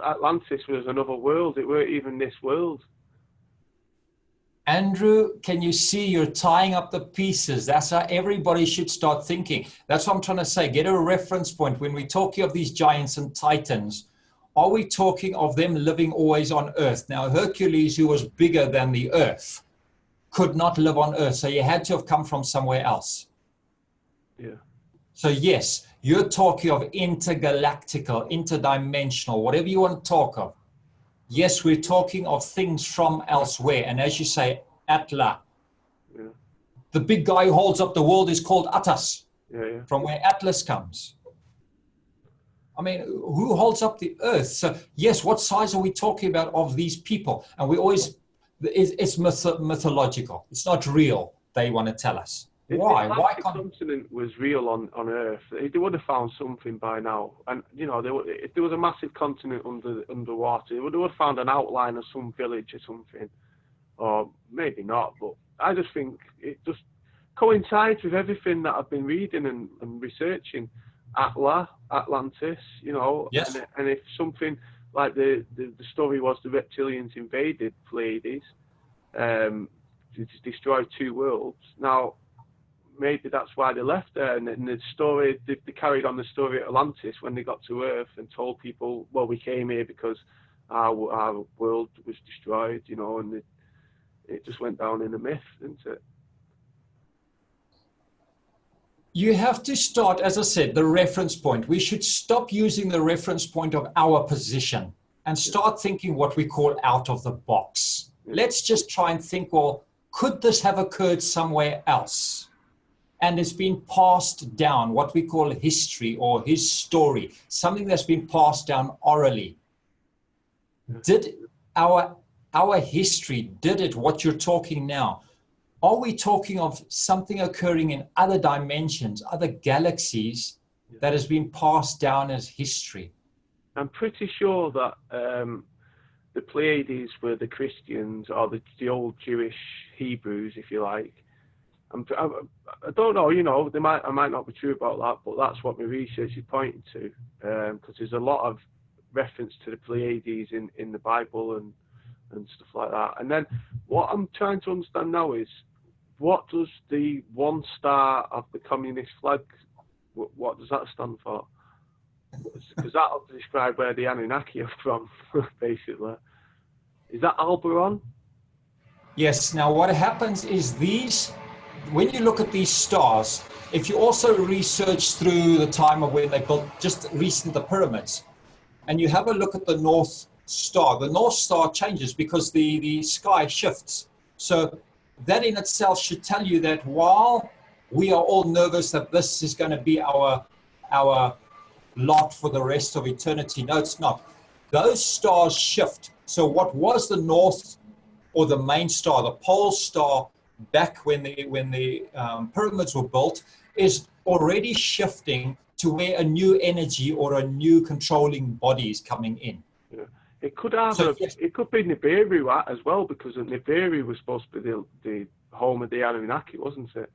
Atlantis was another world. It weren't even this world. Andrew, can you see you're tying up the pieces? That's how everybody should start thinking. That's what I'm trying to say. Get a reference point. When we're talking of these giants and titans, are we talking of them living always on Earth? Now, Hercules, who was bigger than the Earth, could not live on Earth. So you had to have come from somewhere else. Yeah. So yes, you're talking of intergalactical, interdimensional, whatever you want to talk of. Yes, we're talking of things from elsewhere. And as you say, Atla. Yeah. The big guy who holds up the world is called Atlas, from where Atlas comes. I mean, who holds up the earth? So yes, what size are we talking about of these people? And we always, it's mythological. It's not real, they want to tell us. Why? Why If the can't? continent was real on Earth, they would have found something by now. And you know, if there was a massive continent underwater, they would have found an outline of some village or something, or maybe not. But I just think it just coincides with everything that I've been reading and researching. Atlantis, you know, Yes. and if something like the story was the reptilians invaded Pleiades, to destroy two worlds. Now, maybe that's why they left there, and the story they carried on the story at Atlantis when they got to Earth and told people, well, we came here because our world was destroyed, you know, and it just went down in a myth, didn't it? You have to start, as I said, the reference point. We should stop using the reference point of our position and start thinking what we call out of the box. Let's just try and think, well, could this have occurred somewhere else? And it's been passed down, what we call history or his story, something that's been passed down orally. Did our history, did it what you're talking now? Are we talking of something occurring in other dimensions, other galaxies that has been passed down as history? I'm pretty sure that the Pleiades were the Christians or the old Jewish Hebrews, if you like. I don't know, you know, I might not be true about that, but that's what my research is pointing to, because there's a lot of reference to the Pleiades in the Bible and stuff like that. And then what I'm trying to understand now is, what does the one star of the communist flag, what does that stand for? Because that'll describe where the Anunnaki are from, basically. Is that Alberon? Yes. Now what happens is when you look at these stars, if you also research through the time of when they built just recent the pyramids, and you have a look at the North Star changes because the sky shifts. So that in itself should tell you that while we are all nervous that this is going to be our lot for the rest of eternity, no, it's not. Those stars shift. So what was the North or the main star, the pole star, back when the pyramids were built, is already shifting to where a new energy or a new controlling body is coming in. Yeah. It could it could be Nibiru as well, because Nibiru was supposed to be the home of the Anunnaki, wasn't it?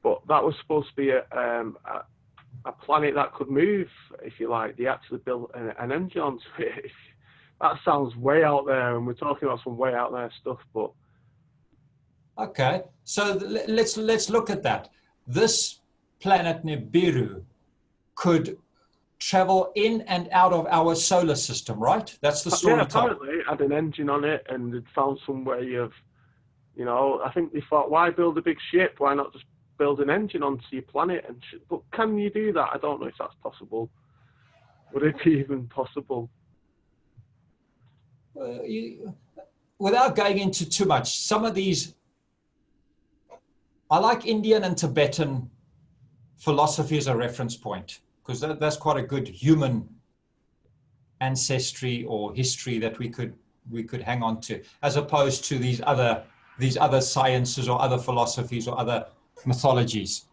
But that was supposed to be a planet that could move, if you like. They actually built an engine onto it. That sounds way out there, and we're talking about some way out there stuff, but... Okay, so let's look at that. This planet Nibiru could travel in and out of our solar system, right? That's the story. Yeah, apparently it had an engine on it, and they'd found some way of, you know, I think they thought, why build a big ship? Why not just build an engine onto your planet? But can you do that? I don't know if that's possible. Would it be even possible? Without going into too much, some of these, I like Indian and Tibetan philosophy as a reference point, because that's quite a good human ancestry or history that we could hang on to, as opposed to these other sciences or other philosophies or other mythologies.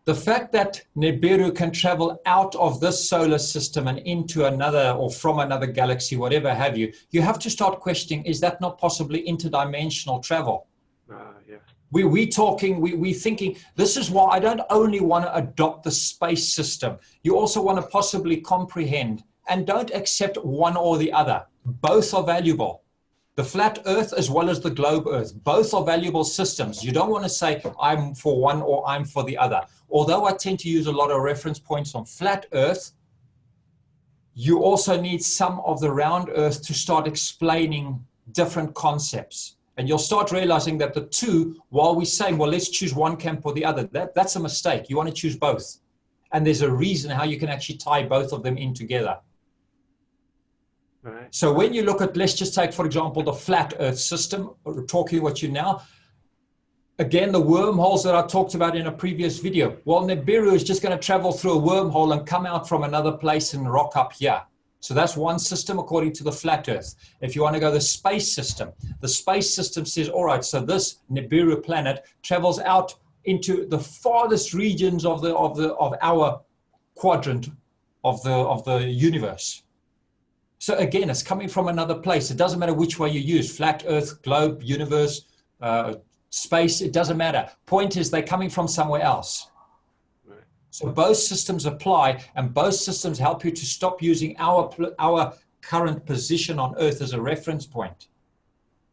The fact that Nibiru can travel out of this solar system and into another, or from another galaxy, whatever have you, you have to start questioning, is that not possibly interdimensional travel? Yeah. We're thinking, this is why I don't only want to adopt the space system. You also want to possibly comprehend, and don't accept one or the other. Both are valuable. The flat earth as well as the globe earth, both are valuable systems. You don't want to say I'm for one or I'm for the other. Although I tend to use a lot of reference points on flat earth, you also need some of the round earth to start explaining different concepts. And you'll start realizing that the two, while we're saying, well, let's choose one camp or the other, that's a mistake. You want to choose both. And there's a reason how you can actually tie both of them in together. Right. So when you look at, let's just take, for example, the flat earth system, we're talking about you now. Again, the wormholes that I talked about in a previous video. Well, Nibiru is just going to travel through a wormhole and come out from another place and rock up here. So that's one system according to the flat Earth. If you want to go the space system says, all right, so this Nibiru planet travels out into the farthest regions of our quadrant of the universe. So again, it's coming from another place. It doesn't matter which way you use, flat Earth, globe, universe, space, it doesn't matter. Point is, they're coming from somewhere else. Right. So both systems apply, and both systems help you to stop using our current position on Earth as a reference point.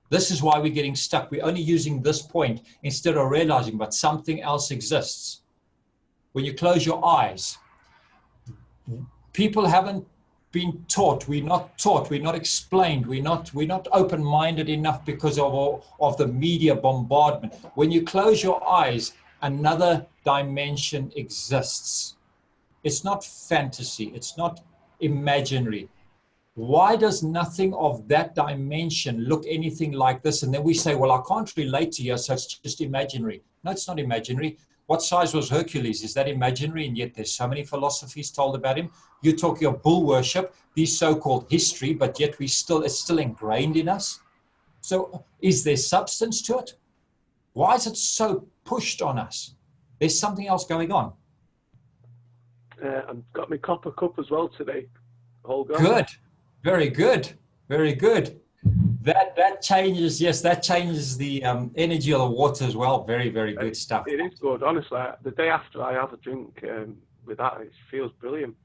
This is why we're getting stuck. We're only using this point instead of realizing, but something else exists. When you close your eyes, people haven't been taught, we're not explained, we're not open-minded enough because of the media bombardment. When you close your eyes, another dimension exists. It's not fantasy, it's not imaginary. Why does nothing of that dimension look anything like this? And then we say, well, I can't relate to you, so it's just imaginary. No, it's not imaginary. What size was Hercules? Is that imaginary? And yet there's so many philosophies told about him. You're talking of bull worship, these so-called history, but yet it's still ingrained in us. So is there substance to it? Why is it so pushed on us? There's something else going on. I've got my copper cup as well today, Holger. Good. Very good. Very good. That changes, yes, that changes the energy of the water as well. Very, very good stuff. It is good, honestly. The day after I have a drink with that, it feels brilliant.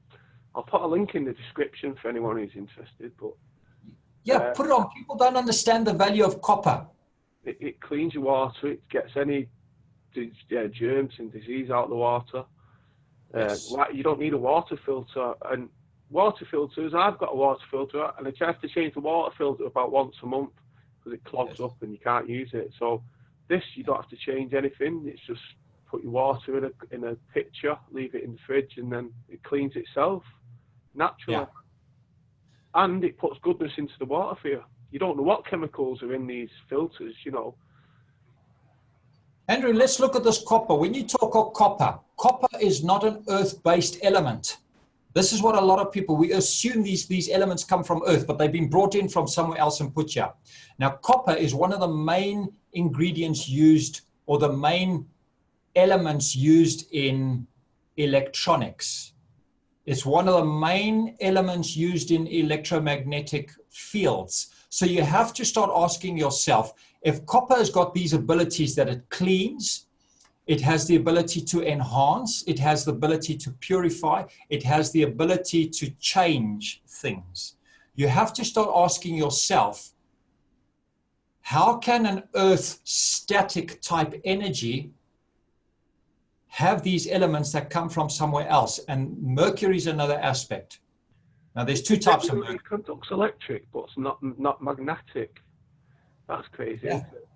I'll put a link in the description for anyone who's interested. But yeah, put it on. People don't understand the value of copper. It cleans your water. It gets any germs and disease out of the water. Yes. You don't need a water filter. And water filters, I've got a water filter, and I have to change the water filter about once a month because it clogs up and you can't use it. So this, you don't have to change anything. It's just put your water in a pitcher, leave it in the fridge, and then it cleans itself naturally. Yeah. And it puts goodness into the water for you. You don't know what chemicals are in these filters, you know. Andrew, let's look at this copper. When you talk of copper, copper is not an earth-based element. This is what a lot of people, we assume these elements come from Earth, but they've been brought in from somewhere else and put here. Now, copper is one of the main ingredients used, or the main elements used in electronics. It's one of the main elements used in electromagnetic fields. So you have to start asking yourself, if copper has got these abilities that it cleans, it has the ability to enhance, it has the ability to purify, it has the ability to change things. You have to start asking yourself, how can an earth static type energy have these elements that come from somewhere else? And mercury is another aspect. Now there's two types of mercury. It conducts electric, but it's not magnetic. That's crazy, yeah. Isn't it?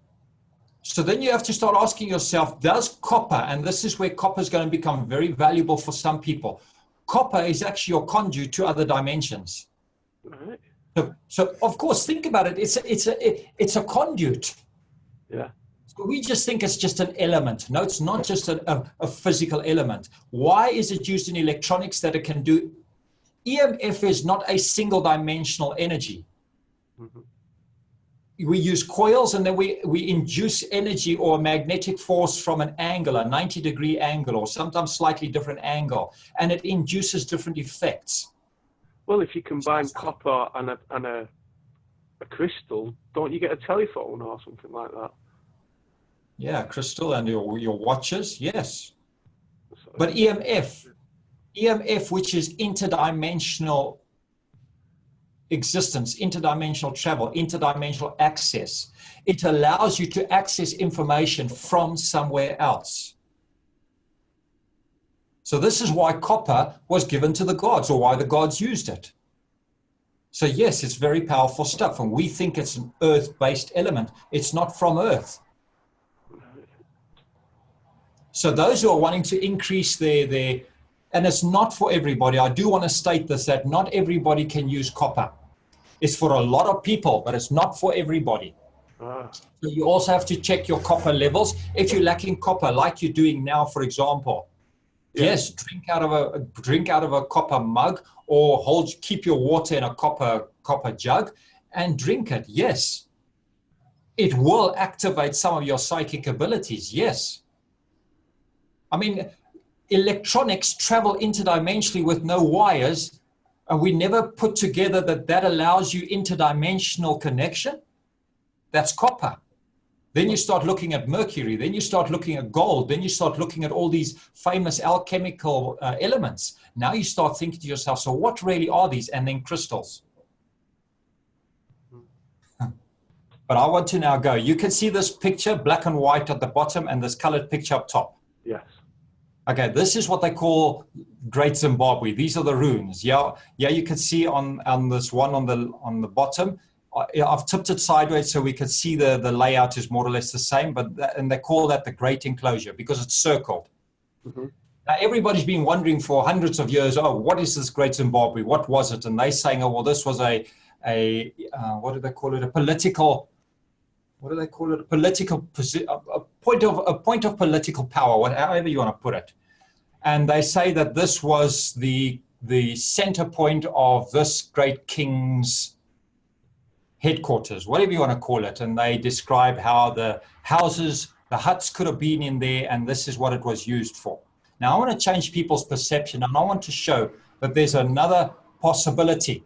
So then you have to start asking yourself, does copper, and this is where copper is going to become very valuable for some people, copper is actually your conduit to other dimensions. Right. So of course, think about it. It's a conduit. Yeah. So we just think it's just an element. No, it's not just a physical element. Why is it used in electronics that it can do? EMF is not a single dimensional energy. Mm-hmm. We use coils, and then we induce energy or magnetic force from an angle, a 90-degree angle, or sometimes slightly different angle, and it induces different effects. Well, if you combine copper and a crystal, don't you get a telephone or something like that? Yeah, crystal and your watches, yes. But EMF, which is interdimensional existence, interdimensional travel, interdimensional access. It allows you to access information from somewhere else. So this is why copper was given to the gods, or why the gods used it. So yes, it's very powerful stuff, and we think it's an earth-based element. It's not from Earth. So those who are wanting to increase their and it's not for everybody. I do want to state this, that not everybody can use copper. It's for a lot of people, but it's not for everybody. So you also have to check your copper levels. If you're lacking copper, like you're doing now, for example, Yeah. Yes, drink out of a copper mug, or keep your water in a copper jug and drink it. Yes, it will activate some of your psychic abilities. Yes. I mean, electronics travel interdimensionally with no wires, and we never put together that allows you interdimensional connection. That's copper. Then you start looking at mercury, then you start looking at gold, then you start looking at all these famous alchemical elements. Now you start thinking to yourself, so what really are these? And then crystals. But I want to now go. You can see this picture, black and white at the bottom, and this colored picture up top. Yes. Okay, this is what they call Great Zimbabwe. These are the runes. Yeah, you can see on this one on the bottom. I've tipped it sideways so we can see the layout is more or less the same, and they call that the Great Enclosure because it's circled. Mm-hmm. Now, everybody's been wondering for hundreds of years, oh, what is this Great Zimbabwe? What was it? And they're saying, oh, well, this was a what do they call it? A political, what do they call it? A point of political power, however you want to put it. And they say that this was the center point of this great king's headquarters, whatever you want to call it. And they describe how the houses, the huts could have been in there, and this is what it was used for. Now, I want to change people's perception, and I want to show that there's another possibility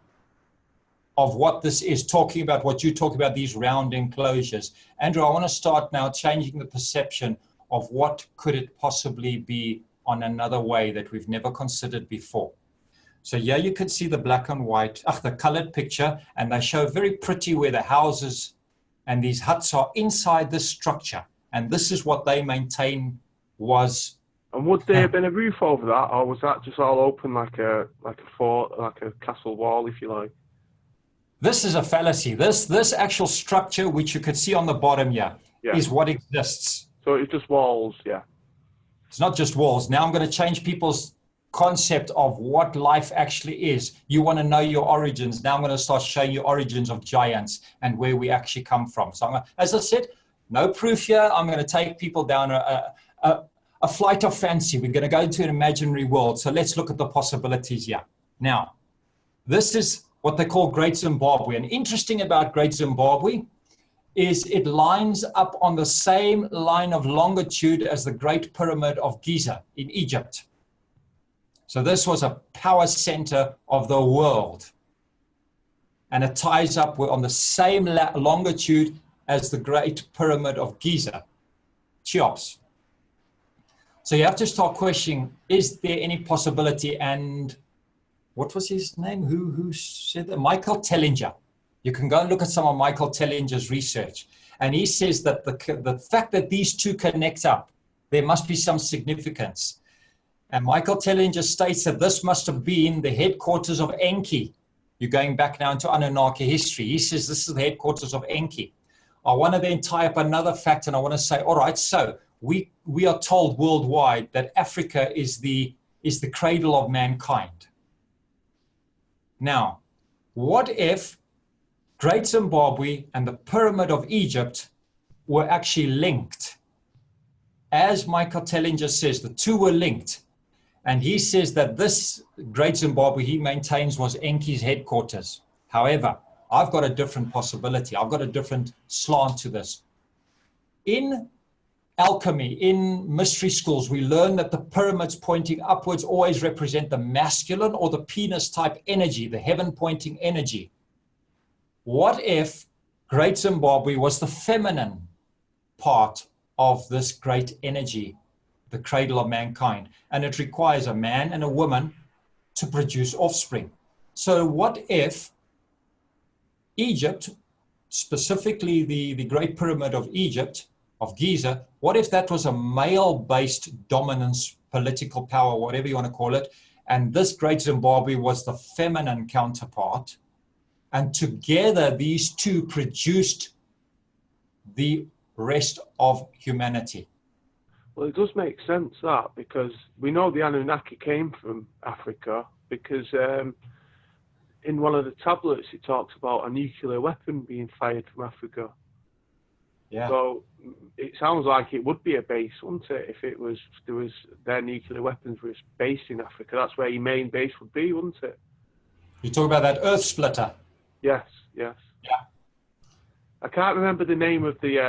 of what this is, talking about what you talk about, these round enclosures. Andrew, I want to start now changing the perception of what could it possibly be on another way that we've never considered before. So here you can see the black and white, the colored picture, and they show very pretty where the houses and these huts are inside this structure. And this is what they maintain was. And would there have been a roof over that, or was that just all open like a fort, like a castle wall, if you like? This is a fallacy. This actual structure, which you could see on the bottom here, is what exists. So it's just walls, yeah. It's not just walls. Now I'm going to change people's concept of what life actually is. You want to know your origins. Now I'm going to start showing you origins of giants and where we actually come from. So as I said, no proof here. I'm going to take people down a flight of fancy. We're going to go into an imaginary world. So let's look at the possibilities here. Now, this is what they call Great Zimbabwe. And interesting about Great Zimbabwe is it lines up on the same line of longitude as the Great Pyramid of Giza in Egypt. So this was a power center of the world. And it ties up on the same longitude as the Great Pyramid of Giza, Cheops. So you have to start questioning, is there any possibility? And what was his name? Who said that? Michael Tellinger. You can go and look at some of Michael Tellinger's research. And he says that the fact that these two connect up, there must be some significance. And Michael Tellinger states that this must have been the headquarters of Enki. You're going back now into Anunnaki history. He says this is the headquarters of Enki. I want to then tie up another fact, and I want to say, all right, so we are told worldwide that Africa is the cradle of mankind. Now, what if Great Zimbabwe and the Pyramid of Egypt were actually linked? As Michael Tellinger says, the two were linked. And he says that this Great Zimbabwe, he maintains, was Enki's headquarters. However, I've got a different possibility. I've got a different slant to this. In alchemy, in mystery schools, we learn that the pyramids pointing upwards always represent the masculine or the penis type energy, the heaven pointing energy. What if Great Zimbabwe was the feminine part of this great energy, the cradle of mankind? And it requires a man and a woman to produce offspring. So what if Egypt, specifically the Great Pyramid of Egypt, of Giza, what if that was a male-based dominance, political power, whatever you want to call it, and this Great Zimbabwe was the feminine counterpart, and together these two produced the rest of humanity? Well, it does make sense, that, because we know the Anunnaki came from Africa, because in one of the tablets it talks about a nuclear weapon being fired from Africa. Yeah. So it sounds like it would be a base, wouldn't it? If there was their nuclear weapons was based in Africa, that's where your main base would be, wouldn't it? You talk about that Earth splitter. Yes, yes. Yeah. I can't remember the name of the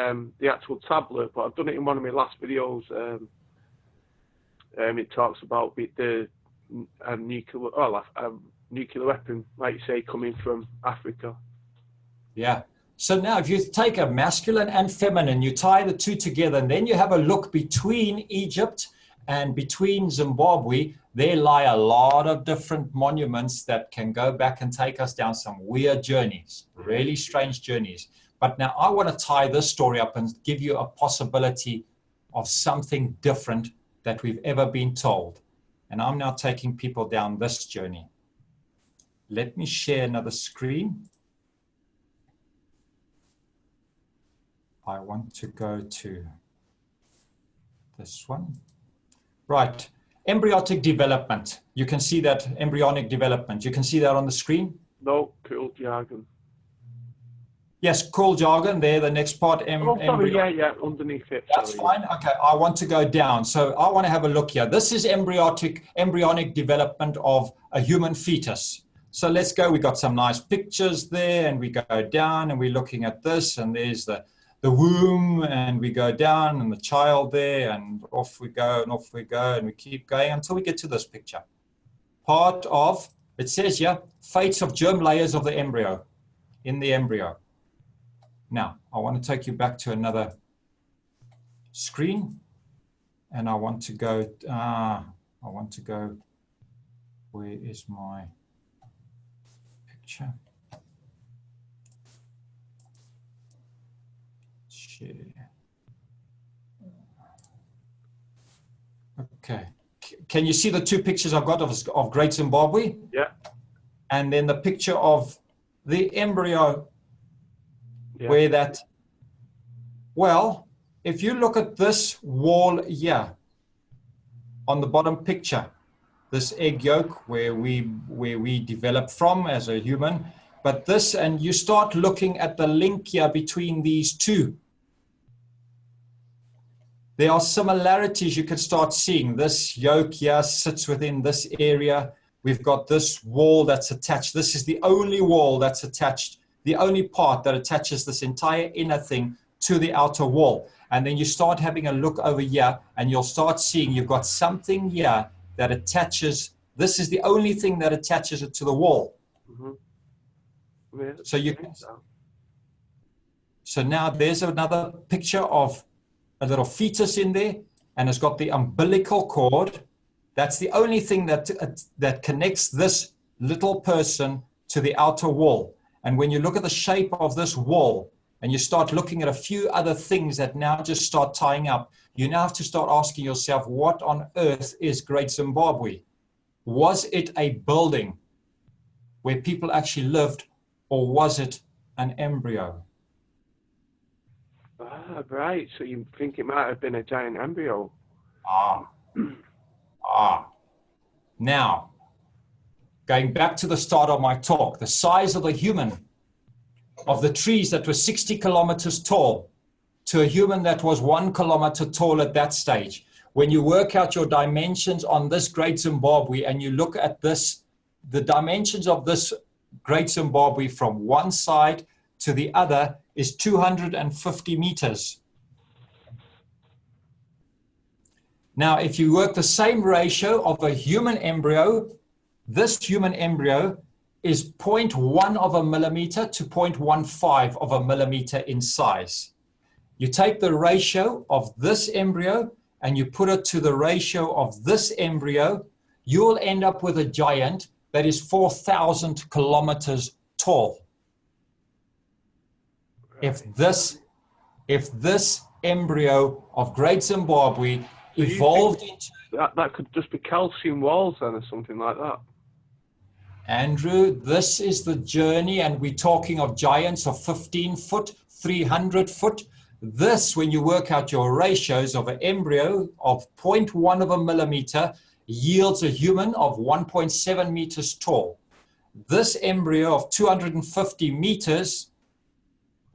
actual tablet, but I've done it in one of my last videos. It talks about the nuclear weapon, like you say, coming from Africa. Yeah. So now if you take a masculine and feminine, you tie the two together, and then you have a look between Egypt and between Zimbabwe, there lie a lot of different monuments that can go back and take us down some weird journeys, really strange journeys. But now I want to tie this story up and give you a possibility of something different that we've ever been told. And I'm now taking people down this journey. Let me share another screen. I want to go to this one. Right, embryonic development. You can see that embryonic development. You can see that on the screen? No, cool jargon. Yes, cool jargon there, the next part. Sorry, yeah, underneath it. That's fine. Okay, I want to go down. So I want to have a look here. This is embryonic development of a human fetus. So let's go. We got some nice pictures there, and we go down, and we're looking at this, and there's the womb, and we go down, and the child there, and off we go, and we keep going until we get to this picture. Part of, it says here, fates of germ layers of the embryo, in the embryo. Now, I want to take you back to another screen, and I want to go, where is my picture? Share. Okay. Can you see the two pictures I've got of Great Zimbabwe? Yeah. And then the picture of the embryo. Yeah. Where that, well, if you look at this wall here on the bottom picture, this egg yolk where we develop from as a human, but this, and you start looking at the link here between these two. There are similarities you can start seeing. This yolk here sits within this area. We've got this wall that's attached. This is the only wall that's attached, the only part that attaches this entire inner thing to the outer wall. And then you start having a look over here, and you'll start seeing you've got something here that attaches. This is the only thing that attaches it to the wall. Mm-hmm. Yeah, so you can. So now there's another picture of a little fetus in there, and it's got the umbilical cord. That's the only thing that connects this little person to the outer wall. And when you look at the shape of this wall, and you start looking at a few other things that now just start tying up, you now have to start asking yourself, what on earth is Great Zimbabwe? Was it a building where people actually lived, or was it an embryo? Ah, right. So you think it might have been a giant embryo? Now, going back to the start of my talk, the size of the human, of the trees that were 60 kilometers tall, to a human that was 1 kilometer tall at that stage. When you work out your dimensions on this Great Zimbabwe, and you look at this, the dimensions of this Great Zimbabwe from one side to the other is 250 meters. Now, if you work the same ratio of a human embryo, this human embryo is 0.1 of a millimeter to 0.15 of a millimeter in size. You take the ratio of this embryo and you put it to the ratio of this embryo, you'll end up with a giant that is 4,000 kilometers tall. If this embryo of Great Zimbabwe evolved into... That could just be calcium walls then, or something like that. Andrew, this is the journey, and we're talking of giants of 15 foot, 300 foot. This, when you work out your ratios of an embryo of 0.1 of a millimeter, yields a human of 1.7 meters tall. This embryo of 250 meters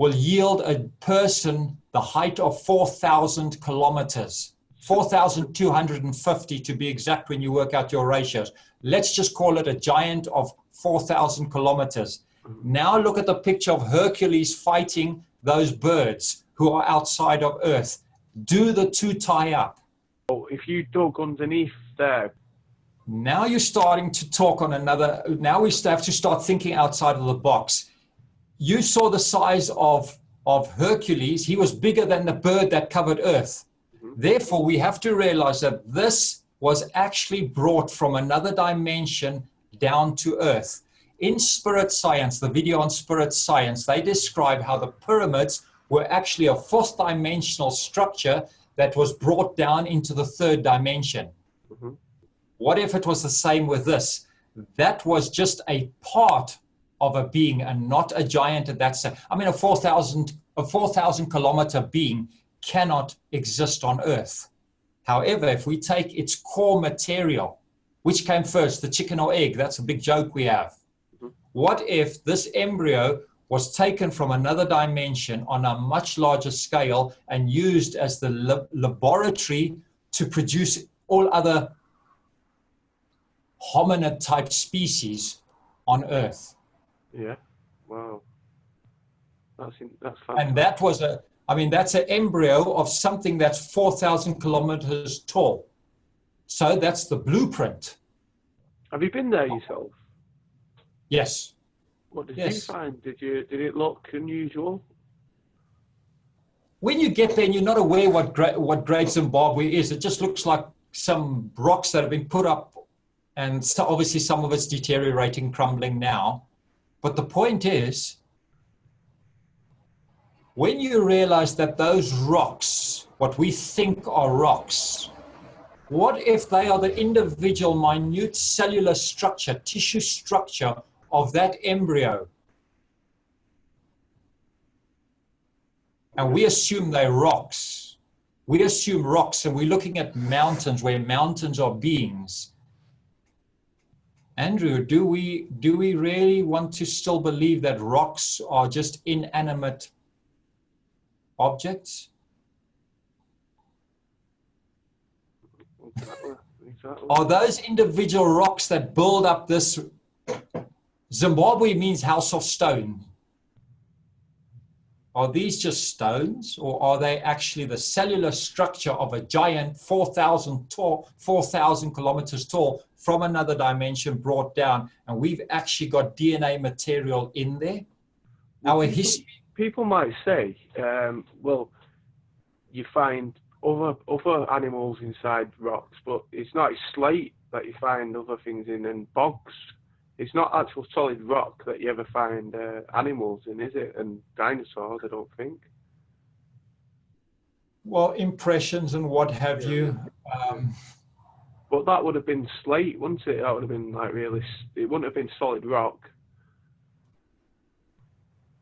will yield a person the height of 4,000 kilometers, 4,250 to be exact when you work out your ratios. Let's just call it a giant of 4,000 kilometers. Now look at the picture of Hercules fighting those birds who are outside of Earth. Do the two tie up? If you dug underneath there. Now you're starting to talk on another, now we have to start thinking outside of the box. You saw the size of Hercules. He was bigger than the bird that covered Earth. Therefore, we have to realize that this was actually brought from another dimension down to Earth. In spirit science, the video on spirit science, they describe how the pyramids were actually a fourth dimensional structure that was brought down into the third dimension. What if it was the same with this? That was just a part of a being and not a giant at that same. I mean, a 4,000 kilometer being cannot exist on Earth. However, if we take its core material, which came first, the chicken or egg? That's a big joke we have. What if this embryo was taken from another dimension on a much larger scale and used as the laboratory to produce all other hominid type species on Earth? Yeah, wow. That's fantastic. And that was that's an embryo of something that's 4,000 kilometers tall. So that's the blueprint. Have you been there yourself? Yes. What did you find? Did it look unusual? When you get there and you're not aware what Great Zimbabwe is, it just looks like some rocks that have been put up, and so obviously some of it's deteriorating, crumbling now. But the point is, when you realize that those rocks, what we think are rocks, what if they are the individual minute cellular structure, tissue structure of that embryo? And we assume they're rocks. We assume rocks, and we're looking at mountains where mountains are beings. Andrew, do we really want to still believe that rocks are just inanimate objects? Exactly. Are those individual rocks that build up this? Zimbabwe means house of stone. Are these just stones, or are they actually the cellular structure of a giant 4,000 kilometers tall from another dimension brought down, and we've actually got DNA material in there? Our history. People might say, well, you find other animals inside rocks, but it's not slate that you find other things in, and bogs. It's not actual solid rock that you ever find animals in, is it? And dinosaurs, I don't think. Well, impressions and what have you. But that would have been slate, wouldn't it? That would have been like really, it wouldn't have been solid rock.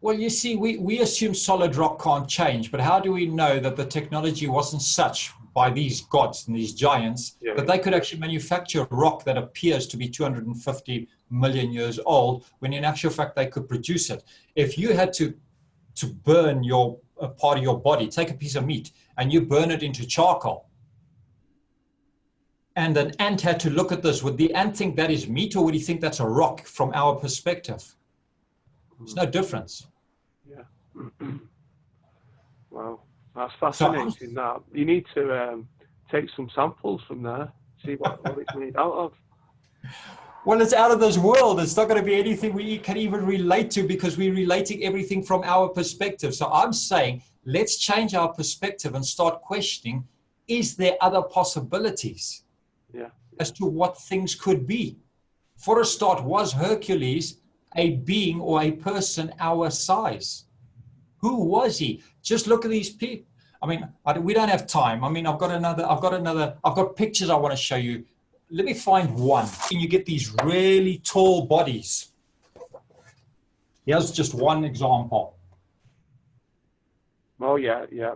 Well, you see, we assume solid rock can't change, but how do we know that the technology wasn't such by these gods and these giants that they could actually manufacture rock that appears to be 250 million years old, when in actual fact they could produce it? If you had to burn a part of your body, take a piece of meat and you burn it into charcoal, and an ant had to look at this, would the ant think that is meat, or would he think that's a rock from our perspective? There's no difference. Yeah. Wow, that's fascinating. That you need to take some samples from there, see what it's made out of. Well, it's out of this world. It's not going to be anything we can even relate to, because we're relating everything from our perspective. So I'm saying, let's change our perspective and start questioning, is there other possibilities as to what things could be? For a start, was Hercules a being or a person our size? Who was he? Just look at these people. I mean, we don't have time. I mean, I've got pictures I want to show you. Let me find one. And you get these really tall bodies. Here's just one example. Oh, yeah, yeah.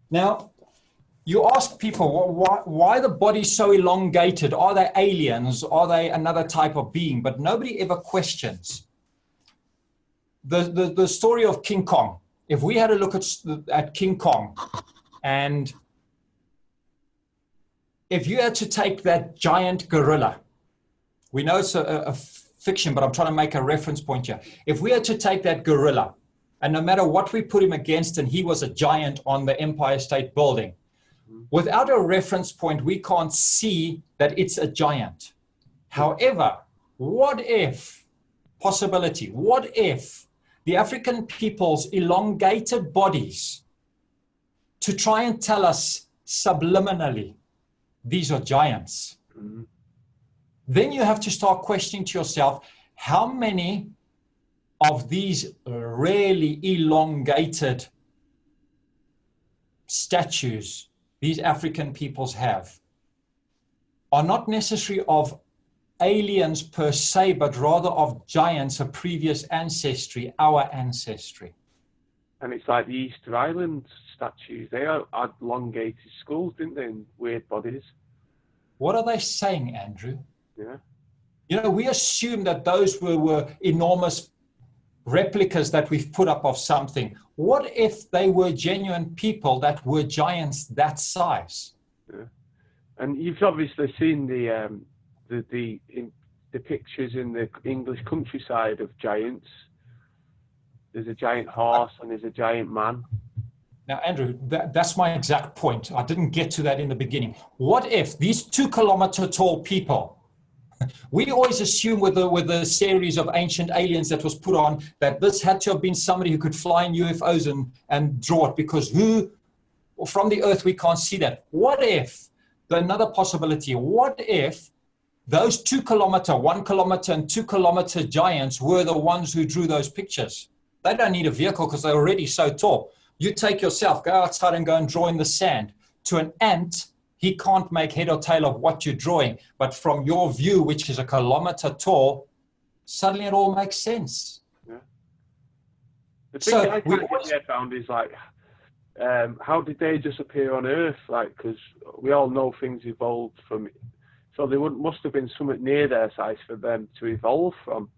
Now, you ask people, why the body so elongated? Are they aliens? Are they another type of being? But nobody ever questions the story of King Kong. If we had a look at King Kong, and if you had to take that giant gorilla, we know it's a fiction, but I'm trying to make a reference point here. If we had to take that gorilla, and no matter what we put him against, and he was a giant on the Empire State Building, without a reference point, we can't see that it's a giant. However, what if, possibility, what if the African people's elongated bodies to try and tell us subliminally, these are giants? Mm-hmm. Then you have to start questioning to yourself, how many of these really elongated statues these African peoples have are not necessarily of aliens per se, but rather of giants, a previous ancestry, our ancestry. And it's like the Easter Island statues. They had elongated skulls, didn't they, and weird bodies. What are they saying, Andrew? Yeah. You know, we assume that those were enormous replicas that we've put up of something. What if they were genuine people that were giants that size? Yeah. And you've obviously seen the pictures in the English countryside of giants. There's a giant horse and there's a giant man. Now, Andrew, that's my exact point. I didn't get to that in the beginning. What if these 2-kilometer tall people, we always assume with the series of ancient aliens that was put on, that this had to have been somebody who could fly in UFOs and draw it, because from the earth we can't see that. What if, another possibility, what if those 2-kilometer, 1 kilometer and 2-kilometer giants were the ones who drew those pictures? They don't need a vehicle because they're already so tall. You take yourself, go outside and go and draw in the sand. To an ant, he can't make head or tail of what you're drawing. But from your view, which is 1 kilometer tall, suddenly it all makes sense. Yeah. The thing that I can't get my head around is like, how did they just appear on Earth? Like, because we all know things evolved from it. So they must have been somewhat near their size for them to evolve from.